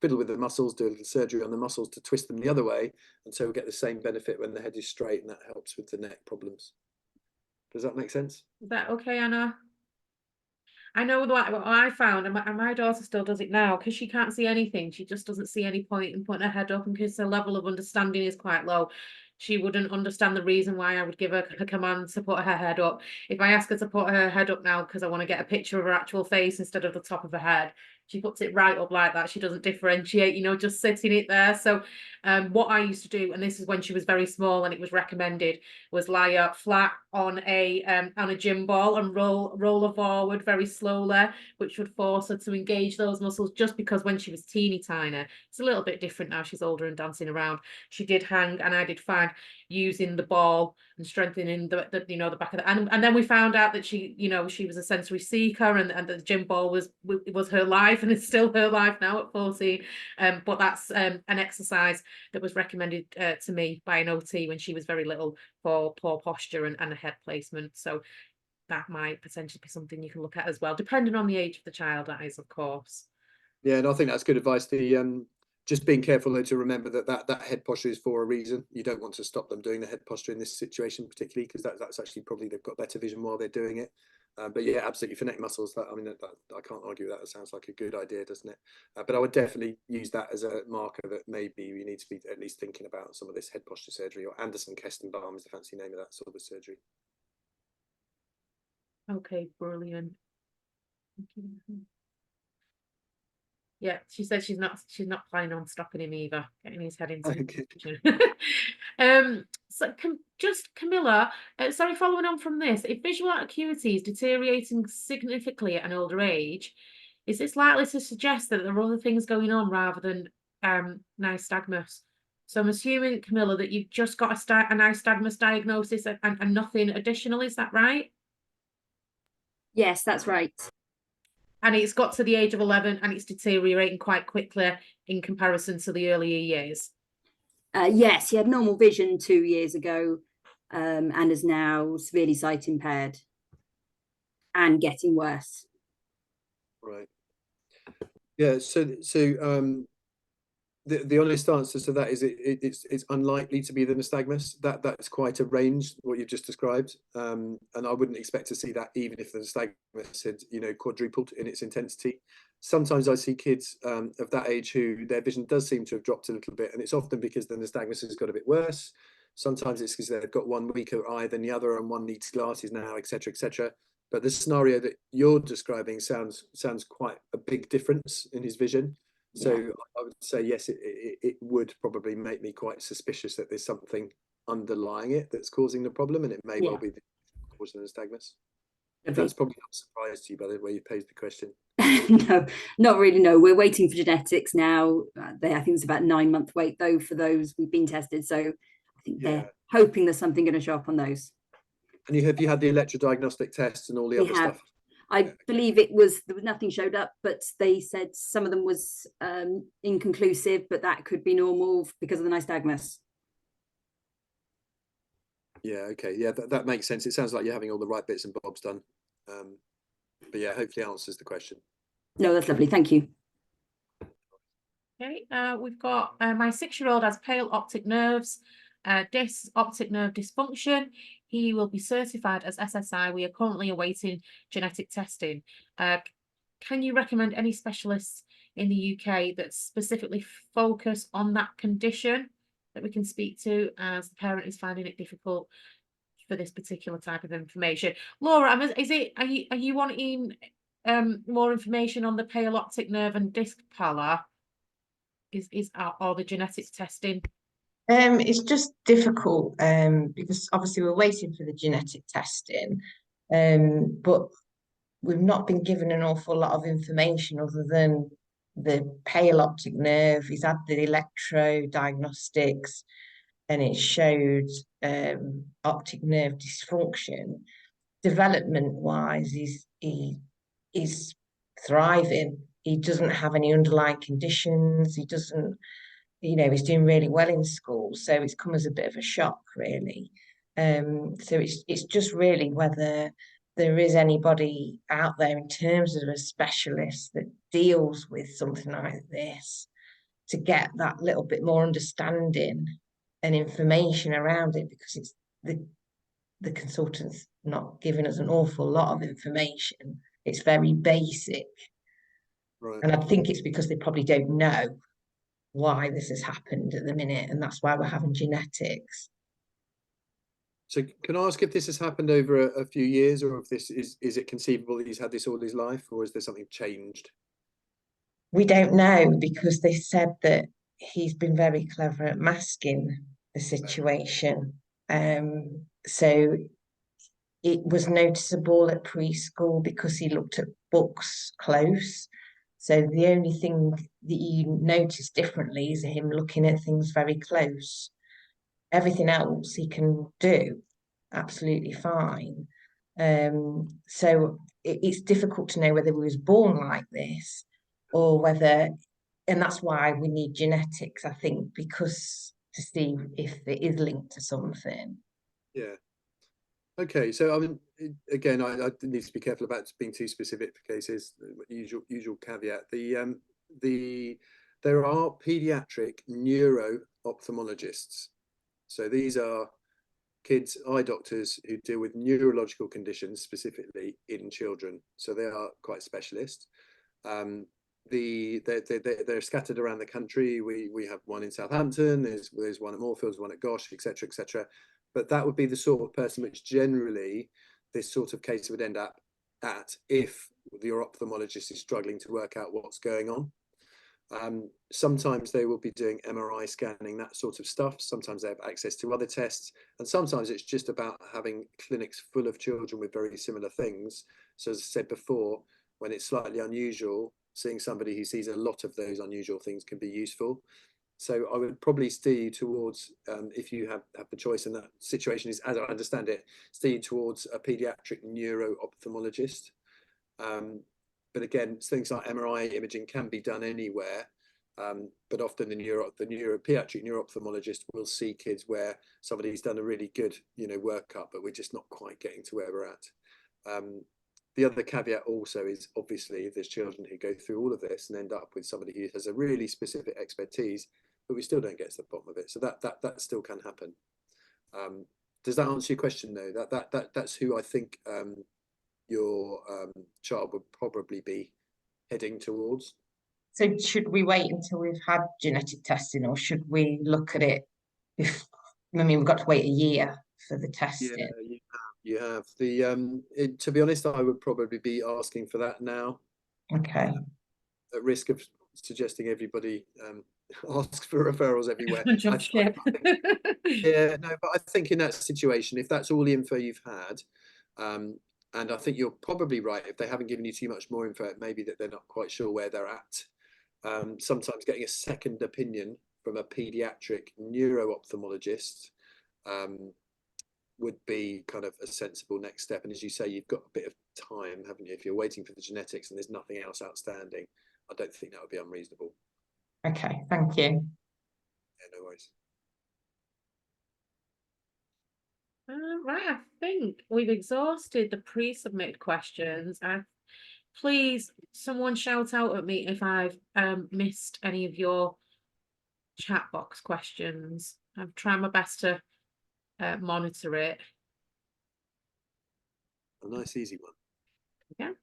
fiddle with the muscles, do a little surgery on the muscles to twist them the other way, and so we'll get the same benefit when the head is straight, and that helps with the neck problems. Does that make sense? Is that okay, Anna? I know what I found, and my daughter still does it now, because she can't see anything. She just doesn't see any point in putting her head up, and because her level of understanding is quite low, she wouldn't understand the reason why I would give her a command to put her head up. If I ask her to put her head up now because I want to get a picture of her actual face instead of the top of her head, she puts it right up like that. She doesn't differentiate, just sitting it there. So what I used to do, and this is when she was very small and it was recommended, was lie her flat on a gym ball and roll her forward very slowly, which would force her to engage those muscles, just because when she was teeny tiny, it's a little bit different now, she's older and dancing around, she did hang and I did find using the ball and strengthening the you know, the back of the, and then we found out that she, you know, she was a sensory seeker, and the gym ball was her life, and it's still her life now at 14. But that's an exercise that was recommended to me by an OT when she was very little for poor posture and a head placement. So that might potentially be something you can look at as well, depending on the age of the child, that is, of course. Yeah, and I think that's good advice. The just being careful though to remember that head posture is for a reason. You don't want to stop them doing the head posture in this situation particularly, because that's actually probably they've got better vision while they're doing it. But yeah, absolutely, for neck muscles, I mean, I can't argue that. It sounds like a good idea, doesn't it? But I would definitely use that as a marker that maybe we need to be at least thinking about some of this head posture surgery, or Anderson-Kestenbaum is the fancy name of that sort of surgery. Okay, brilliant. Yeah, she said she's not planning on stopping him either, getting his head into so Camilla, sorry, following on from this, if visual acuity is deteriorating significantly at an older age, is this likely to suggest that there are other things going on rather than nystagmus? So I'm assuming, Camilla, that you've just got a nystagmus diagnosis and nothing additional, is that right? Yes, that's right. And it's got to the age of 11 and it's deteriorating quite quickly in comparison to the earlier years. Yes, he had normal vision 2 years ago, and is now severely sight impaired and getting worse. Right. Yeah. So the honest answer to that is it's unlikely to be the nystagmus. That's quite a range, what you've just described, and I wouldn't expect to see that even if the nystagmus had, you know, quadrupled in its intensity. Sometimes I see kids of that age who their vision does seem to have dropped a little bit, and it's often because the nystagmus has got a bit worse. Sometimes it's because they've got one weaker eye than the other, and one needs glasses now, etc., etc. But the scenario that you're describing sounds quite a big difference in his vision. So yeah. I would say, yes, it would probably make me quite suspicious that there's something underlying it that's causing the problem, and it may well be the cause of the nystagmus. That's probably not a surprise to you by the way you posed the question. No, not really, no. We're waiting for genetics now. I think it's about 9-month wait, though, for those we've been tested. So I think they're hoping there's something going to show up on those. And have you had the electrodiagnostic tests and all the other stuff? I believe there was nothing showed up, but they said some of them was inconclusive, but that could be normal because of the nystagmus. Yeah, okay. Yeah, that makes sense. It sounds like you're having all the right bits and bobs done. But yeah, hopefully answers the question. No, that's lovely. Thank you. Okay, we've got my 6-year-old has pale optic nerves, optic nerve dysfunction. He will be certified as SSI. We are currently awaiting genetic testing. Can you recommend any specialists in the UK that specifically focus on that condition that we can speak to, as the parent is finding it difficult for this particular type of information? Laura, are you wanting more information on the pale optic nerve and disc pallor? Or the genetic testing? It's just difficult because obviously we're waiting for the genetic testing, but we've not been given an awful lot of information other than the pale optic nerve. He's had the electro diagnostics and it showed optic nerve dysfunction. Development wise, he's thriving. He doesn't have any underlying conditions. He doesn't, you know, he's doing really well in school. So it's come as a bit of a shock, really. So it's just really whether there is anybody out there in terms of a specialist that deals with something like this to get that little bit more understanding and information around it, because it's the consultant's not giving us an awful lot of information. It's very basic. Right. And I think it's because they probably don't know why this has happened at the minute, and that's why we're having genetics. So can I ask if this has happened over a few years, or if this is it conceivable that he's had this all his life, or is there something changed? We don't know, because they said that he's been very clever at masking the situation. So it was noticeable at preschool because he looked at books close. So the only thing that you notice differently is him looking at things very close. everything else he can do absolutely fine. So it's difficult to know whether he was born like this or whether, and that's why we need genetics, I think, because to see if it is linked to something. Yeah. Okay, so I mean, again, I need to be careful about being too specific for cases. Usual caveat. There are pediatric neuro-ophthalmologists. So these are kids' eye doctors who deal with neurological conditions specifically in children. So they are quite specialist. They're scattered around the country. We have one in Southampton. There's one at Moorfields, one at Gosh, etc., etc. But that would be the sort of person which generally this sort of case would end up at if your ophthalmologist is struggling to work out what's going on. Sometimes they will be doing MRI scanning, that sort of stuff. Sometimes they have access to other tests. And sometimes it's just about having clinics full of children with very similar things. So as I said before, when it's slightly unusual, seeing somebody who sees a lot of those unusual things can be useful. So I would probably steer you towards, if you have the choice in that situation, is, as I understand it, steer you towards a pediatric neuro-ophthalmologist. But again, things like MRI imaging can be done anywhere. But often the pediatric neuro-ophthalmologist will see kids where somebody's done a really good, workup, but we're just not quite getting to where we're at. The other caveat also is obviously there's children who go through all of this and end up with somebody who has a really specific expertise, but we still don't get to the bottom of it. So that still can happen. Does that answer your question though? That's who I think your child would probably be heading towards. So should we wait until we've had genetic testing, or should we look at it before? I mean, we've got to wait a year for the testing. Yeah, you have. To be honest, I would probably be asking for that now. Okay. At risk of suggesting everybody asks for referrals everywhere. Yeah, no, but I think in that situation, if that's all the info you've had, and I think you're probably right, if they haven't given you too much more info, it may be that they're not quite sure where they're at. Sometimes getting a second opinion from a pediatric neuro-ophthalmologist would be kind of a sensible next step. And as you say, you've got a bit of time, haven't you? If you're waiting for the genetics and there's nothing else outstanding, I don't think that would be unreasonable. Okay, thank you. Yeah, no worries. Right, I think we've exhausted the pre-submitted questions. Please, someone shout out at me if I've missed any of your chat box questions. I'm trying my best to monitor it. A nice easy one. Yeah.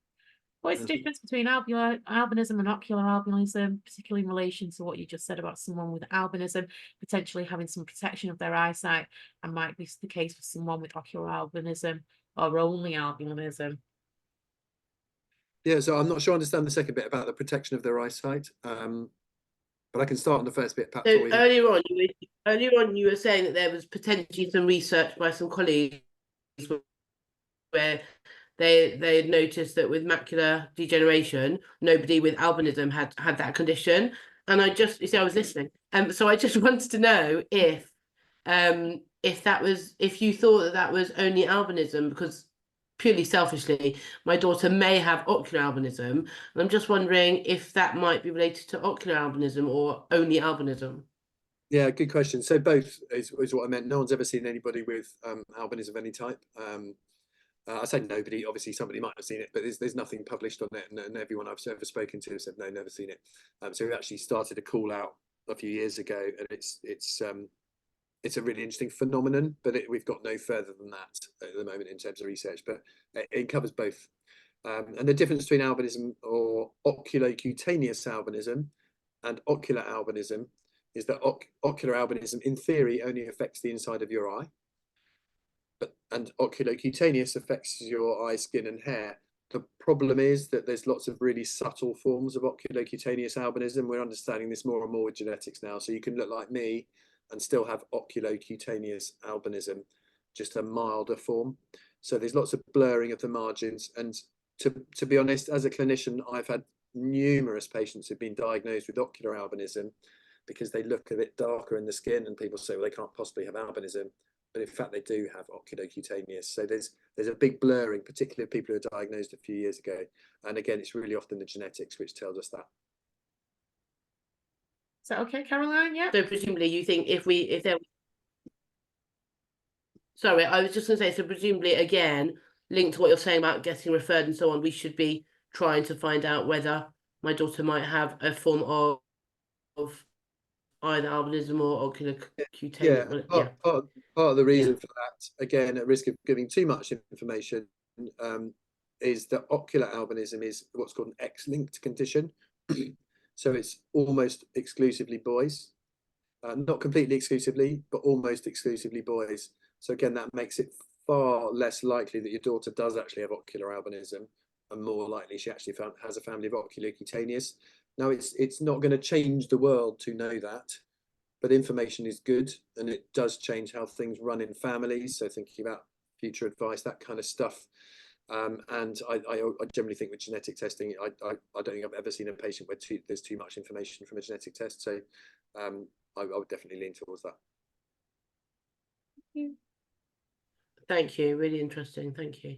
What is the difference between albinism and ocular albinism, particularly in relation to what you just said about someone with albinism potentially having some protection of their eyesight, and might be the case for someone with ocular albinism or only albinism? Yeah, so I'm not sure I understand the second bit about the protection of their eyesight, but I can start on the first bit. So earlier on, you were saying that there was potentially some research by some colleagues where they had noticed that with macular degeneration, nobody with albinism had that condition. And I was listening. So I just wanted to know if you thought that was only albinism, because purely selfishly, my daughter may have ocular albinism, and I'm just wondering if that might be related to ocular albinism or only albinism. Yeah, good question. So both is what I meant. No one's ever seen anybody with albinism of any type. I say nobody, obviously somebody might have seen it, but there's nothing published on it, and everyone I've ever spoken to said no, never seen it. So we actually started a call out a few years ago, and it's a really interesting phenomenon, but we've got no further than that at the moment in terms of research, but it covers both. And the difference between albinism or oculocutaneous albinism and ocular albinism is that ocular albinism in theory only affects the inside of your eye, and oculocutaneous affects your eye, skin and hair. The problem is that there's lots of really subtle forms of oculocutaneous albinism. We're understanding this more and more with genetics now. So you can look like me and still have oculocutaneous albinism, just a milder form. So there's lots of blurring of the margins. And to be honest, as a clinician, I've had numerous patients who've been diagnosed with ocular albinism, because they look a bit darker in the skin, and people say, well, they can't possibly have albinism, but in fact they do have oculocutaneous. So there's a big blurring, particularly of people who were diagnosed a few years ago. And again, it's really often the genetics which tells us that. Is that okay, Caroline? Yeah. So presumably you think if there sorry, I was just going to say, so presumably again, linked to what you're saying about getting referred and so on, we should be trying to find out whether my daughter might have a form of either albinism or oculocutaneous. Yeah, part of the reason for that, again, at risk of giving too much information, is that ocular albinism is what's called an X-linked condition. So it's almost exclusively boys, not completely exclusively, but almost exclusively boys. So again, that makes it far less likely that your daughter does actually have ocular albinism, and more likely she actually has a family of oculocutaneous. Now, it's not going to change the world to know that, but information is good, and it does change how things run in families. So thinking about future advice, that kind of stuff. And I generally think with genetic testing, I don't think I've ever seen a patient where there's too much information from a genetic test. So I would definitely lean towards that. Thank you. Really interesting. Thank you.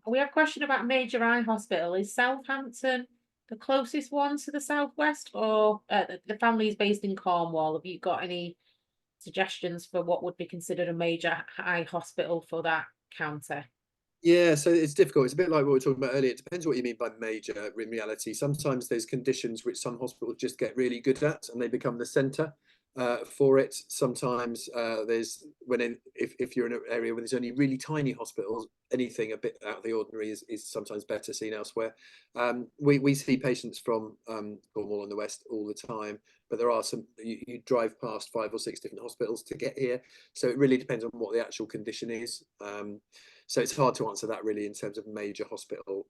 We have a question about major eye hospital. Is Southampton the closest one to the southwest, or the family is based in Cornwall? Have you got any suggestions for what would be considered a major eye hospital for that county? Yeah, so it's difficult. It's a bit like what we were talking about earlier. It depends what you mean by major in reality. Sometimes there's conditions which some hospitals just get really good at, and they become the centre for it. Sometimes there's if you're in an area where there's only really tiny hospitals, anything a bit out of the ordinary is sometimes better seen elsewhere. We see patients from Cornwall in the west all the time, but there are some, you drive past 5 or 6 different hospitals to get here. So it really depends on what the actual condition is. So it's hard to answer that really in terms of major hospital,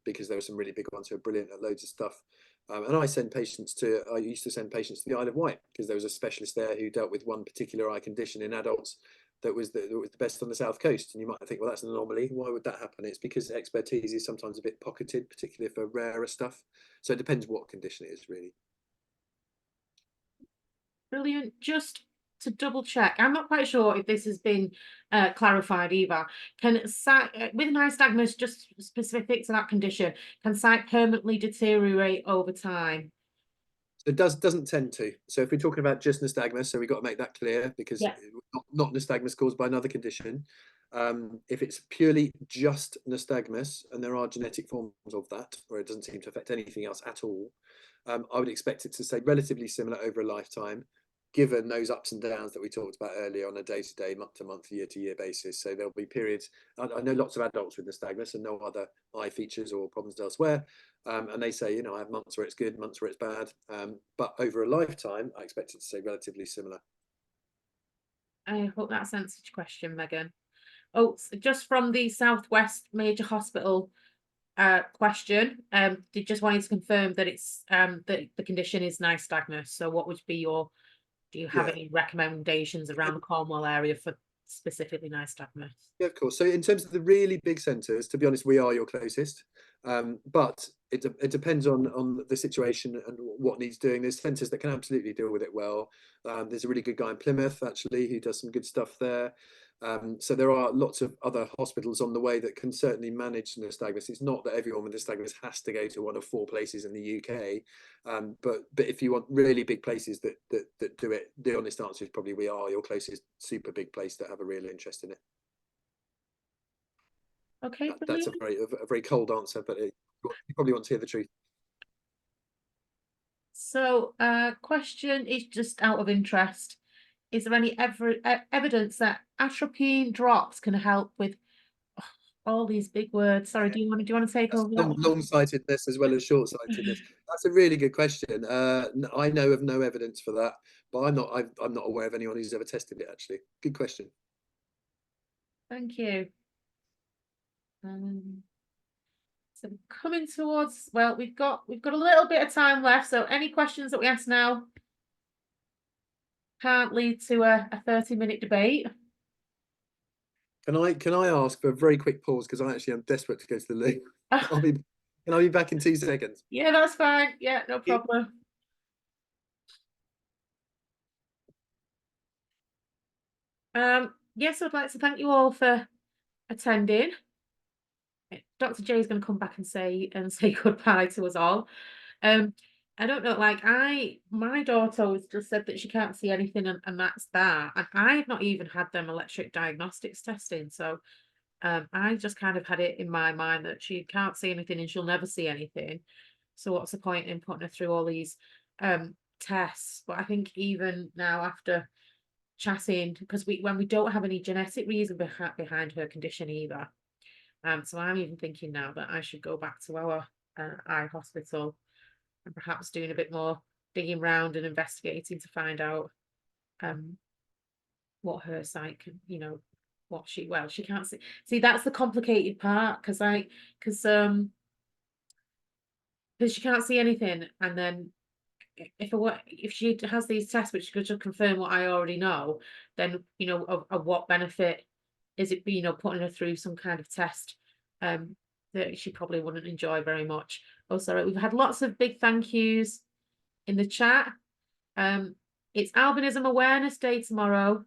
because there are some really big ones who are brilliant at loads of stuff. And I used to send patients to the Isle of Wight, because there was a specialist there who dealt with one particular eye condition in adults that was the best on the south coast. And you might think, well, that's an anomaly. Why would that happen? It's because expertise is sometimes a bit pocketed, particularly for rarer stuff. So it depends what condition it is, really. Brilliant. Just to double check, I'm not quite sure if this has been clarified either. Can sight, with nystagmus, just specific to that condition, can sight permanently deteriorate over time? It doesn't tend to. So if we're talking about just nystagmus, so we've got to make that clear, because not nystagmus caused by another condition. If it's purely just nystagmus, and there are genetic forms of that, where it doesn't seem to affect anything else at all, I would expect it to stay relatively similar over a lifetime, given those ups and downs that we talked about earlier on a day-to-day, month-to-month, year-to-year basis. So there'll be periods. I know lots of adults with nystagmus and no other eye features or problems elsewhere, and they say, I have months where it's good, months where it's bad, but over a lifetime, I expect it to stay relatively similar. I hope that answers your question, Megan. Oh, so just from the Southwest Major Hospital question, they just wanted to confirm that it's that the condition is nystagmus. So what would be do you have any recommendations around the Cornwall area for specifically nystagmus? Yeah, of course. So in terms of the really big centres, to be honest, we are your closest. But it depends on the situation and what needs doing. There's centres that can absolutely deal with it well. There's a really good guy in Plymouth, actually, who does some good stuff there. So there are lots of other hospitals on the way that can certainly manage nystagmus. It's not that everyone with nystagmus has to go to one of 4 places in the UK, but if you want really big places that do it, the honest answer is probably we are your closest super big place that have a real interest in it. Okay, that's a very cold answer, but you probably want to hear the truth. So, question is just out of interest. Is there any evidence that atropine drops can help with all these big words? Sorry, do you want to take over that one? Long-sightedness as well as short-sightedness. That's a really good question. I know of no evidence for that, but I'm not aware of anyone who's ever tested it, actually. Good question. Thank you. So coming towards, well, we've got a little bit of time left. So any questions that we ask now can't lead to a 30-minute debate. Can I ask for a very quick pause, because I actually am desperate to go to the loo. Can I be back in 2 seconds? Yeah, that's fine. Yeah, no problem. Yes, I'd like to thank you all for attending. Dr. J is going to come back and say goodbye to us all. I don't know, like my daughter always just said that she can't see anything, and that's that. And I've not even had them electric diagnostics testing, so I just kind of had it in my mind that she can't see anything and she'll never see anything. So what's the point in putting her through all these tests? But I think even now, after chatting, because when we don't have any genetic reason behind her condition either. So I'm even thinking now that I should go back to our eye hospital and perhaps doing a bit more digging around and investigating to find out what her sight can, what she can't see. See, that's the complicated part, because she can't see anything, and then if she has these tests which could just confirm what I already know, then of what benefit is it, putting her through some kind of test that she probably wouldn't enjoy very much. Oh, sorry, we've had lots of big thank yous in the chat. It's Albinism Awareness Day tomorrow,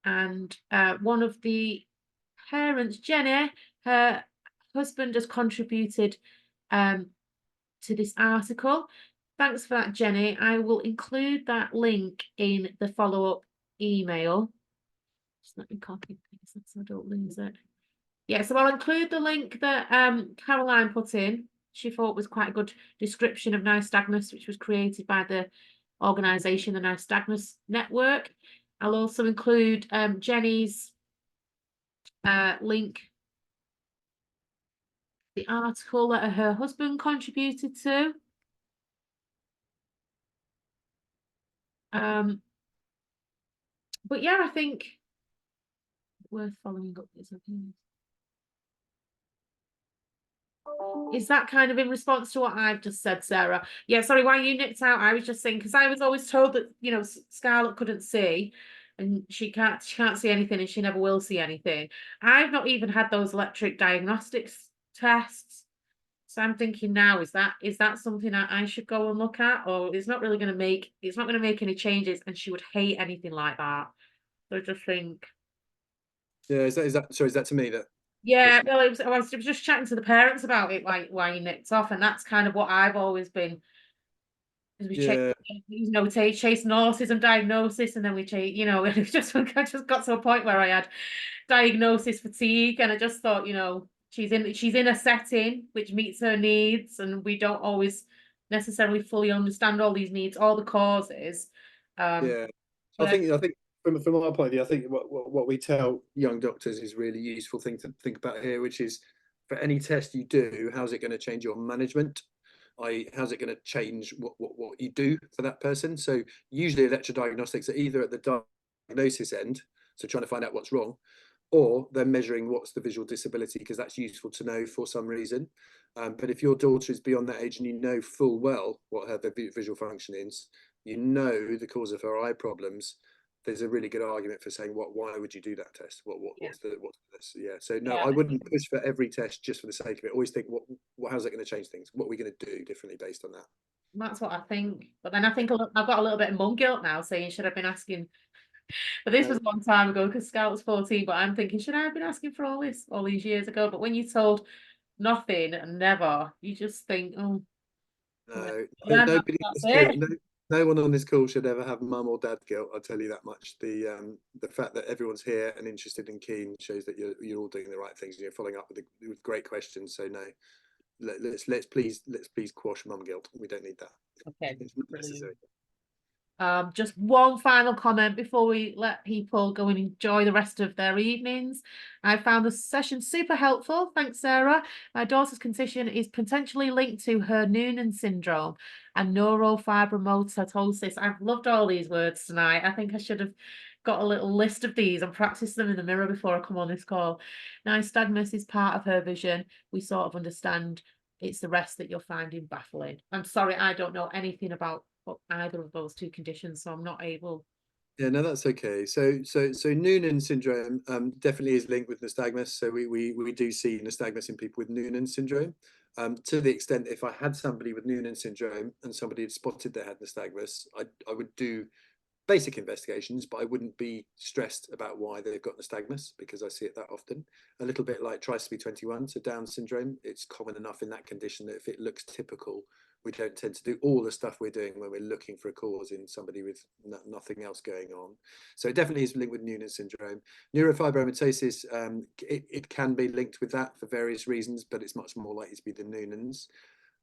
and one of the parents, Jenny, her husband, has contributed to this article. Thanks for that, Jenny. I will include that link in the follow-up email. Just let me copy this so I don't lose it. Yeah, so I'll include the link that Caroline put in. She thought was quite a good description of nystagmus, which was created by the organisation, the Nystagmus Network. I'll also include Jenny's link, the article that her husband contributed to. But yeah, I think worth following up this. Is that kind of in response to what I've just said, Sarah? Yeah, sorry, why you nipped out? I was just saying, because I was always told that Scarlett couldn't see, and she can't see anything, and she never will see anything. I've not even had those electric diagnostics tests, so I'm thinking now, is that something that I should go and look at, or it's not going to make any changes, and she would hate anything like that. So I just think. Yeah, is that to me that? Yeah, well, I was just chatting to the parents about it, like why you nipped off, and that's kind of what I've always been. We chasing autism diagnosis, and then we chase, I just got to a point where I had diagnosis fatigue, and I just thought, she's in a setting which meets her needs, and we don't always necessarily fully understand all these needs, all the causes. Yeah, I think from our point of view, I think what we tell young doctors is really useful thing to think about here, which is for any test you do, how's it going to change your management? How's it going to change what you do for that person? So usually electrodiagnostics are either at the diagnosis end, so trying to find out what's wrong, or they're measuring what's the visual disability, because that's useful to know for some reason. But if your daughter is beyond that age and you know full well what her visual function is, you know the cause of her eye problems, there's a really good argument for saying why would you do that test? What's this? Yeah. So no, I wouldn't push for every test just for the sake of it. Always think how's it going to change things? What are we going to do differently based on that? That's what I think. But then I think I've got a little bit of mum guilt now, saying should I have been asking. But this was a long time ago because Scout was 14. But I'm thinking, should I have been asking for all these years ago? But when you're told nothing and never, you just think, oh. No, no one on this call should ever have mum or dad guilt. I'll tell you that much. The fact that everyone's here and interested and keen shows that you're all doing the right things and you're following up with great questions. So no, let's please quash mum guilt. We don't need that. Okay. It's not necessary. Just one final comment before we let people go and enjoy the rest of their evenings. I found the session super helpful. Thanks, Sarah. My daughter's condition is potentially linked to her Noonan syndrome and neurofibromatosis. I've loved all these words tonight. I think I should have got a little list of these and practiced them in the mirror before I come on this call. Nystagmus is part of her vision. We sort of understand. It's the rest that you're finding baffling. I'm sorry, I don't know anything about either of those two conditions, so I'm not able. Yeah, no, that's okay. So Noonan syndrome definitely is linked with nystagmus. So we do see nystagmus in people with Noonan syndrome. To the extent if I had somebody with Noonan syndrome and somebody had spotted they had nystagmus, I would do basic investigations, but I wouldn't be stressed about why they've got nystagmus, because I see it that often. A little bit like trisomy 21, so Down syndrome. It's common enough in that condition that if it looks typical, we don't tend to do all the stuff we're doing when we're looking for a cause in somebody with nothing else going on. So it definitely is linked with Noonan syndrome. Neurofibromatosis, it can be linked with that for various reasons, but it's much more likely to be the Noonan's.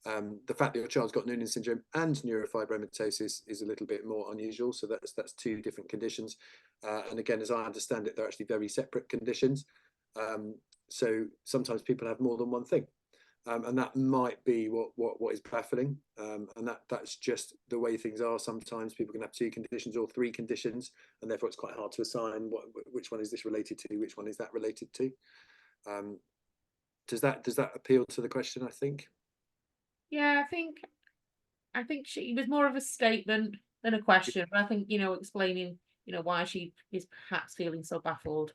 The fact that your child's got Noonan syndrome and neurofibromatosis is a little bit more unusual. So that's two different conditions. And again, as I understand it, they're actually very separate conditions. So sometimes people have more than one thing. And that might be what is baffling. And that's just the way things are. Sometimes people can have two conditions or three conditions, and therefore it's quite hard to assign which one is this related to, which one is that related to. Does that appeal to the question, I think? Yeah, I think she was more of a statement than a question, but I think, explaining, why she is perhaps feeling so baffled.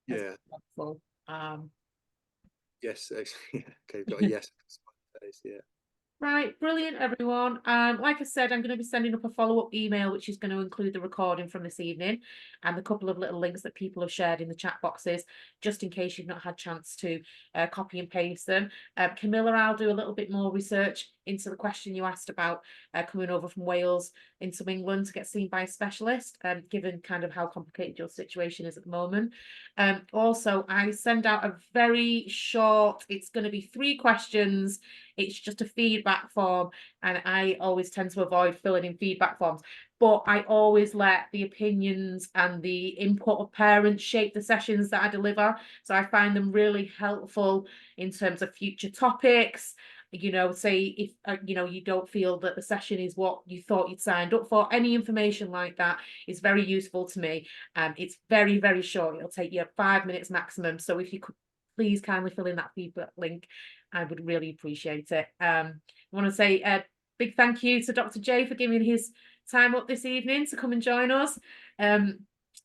Yeah. Helpful. Yes. Yeah. Okay. Got a yes. Yeah. Right, brilliant, everyone. Like I said, I'm going to be sending up a follow-up email, which is going to include the recording from this evening and a couple of little links that people have shared in the chat boxes, just in case you've not had a chance to copy and paste them. Camilla, I'll do a little bit more research into the question you asked about coming over from Wales into England to get seen by a specialist, given kind of how complicated your situation is at the moment. Also, I send out a very short, it's going to be 3 questions. It's just a feedback form, and I always tend to avoid filling in feedback forms, but I always let the opinions and the input of parents shape the sessions that I deliver. So I find them really helpful in terms of future topics. Say if you don't feel that the session is what you thought you'd signed up for, any information like that is very useful to me. It's very, very short. It'll take you 5 minutes maximum. So if you could please kindly fill in that feedback link, I would really appreciate it. I want to say a big thank you to Dr. J for giving his time up this evening to come and join us and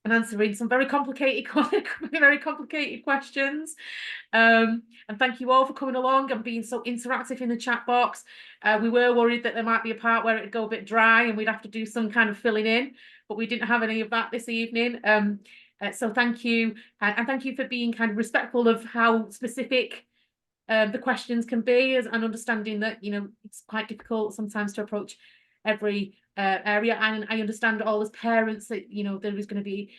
answering some very complicated questions. And thank you all for coming along and being so interactive in the chat box. We were worried that there might be a part where it'd go a bit dry and we'd have to do some kind of filling in, but we didn't have any of that this evening. So thank you, and thank you for being kind of respectful of how specific the questions can be, and understanding that it's quite difficult sometimes to approach every area. And I understand all as parents that there is going to be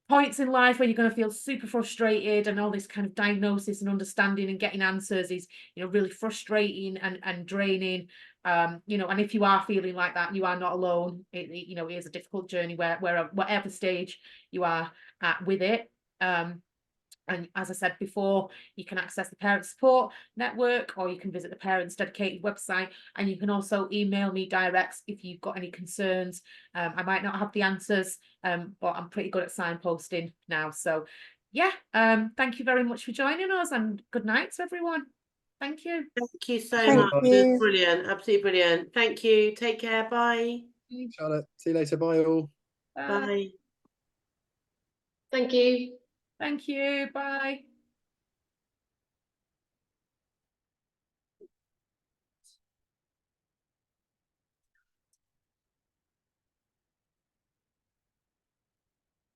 points in life where you're going to feel super frustrated, and all this kind of diagnosis and understanding and getting answers is really frustrating and draining. And if you are feeling like that, you are not alone. It is a difficult journey where whatever stage you are at with it. And as I said before, you can access the Parent Support Network, or you can visit the Parents Dedicated website, and you can also email me direct if you've got any concerns. I might not have the answers, but I'm pretty good at signposting now. So yeah, thank you very much for joining us, and good night to everyone. Thank you. Thank you so Thank much. you. It was brilliant. Absolutely brilliant. Thank you. Take care. Bye. Charlotte, see you later. Bye all. Bye. Bye. Thank you. Thank you. Bye.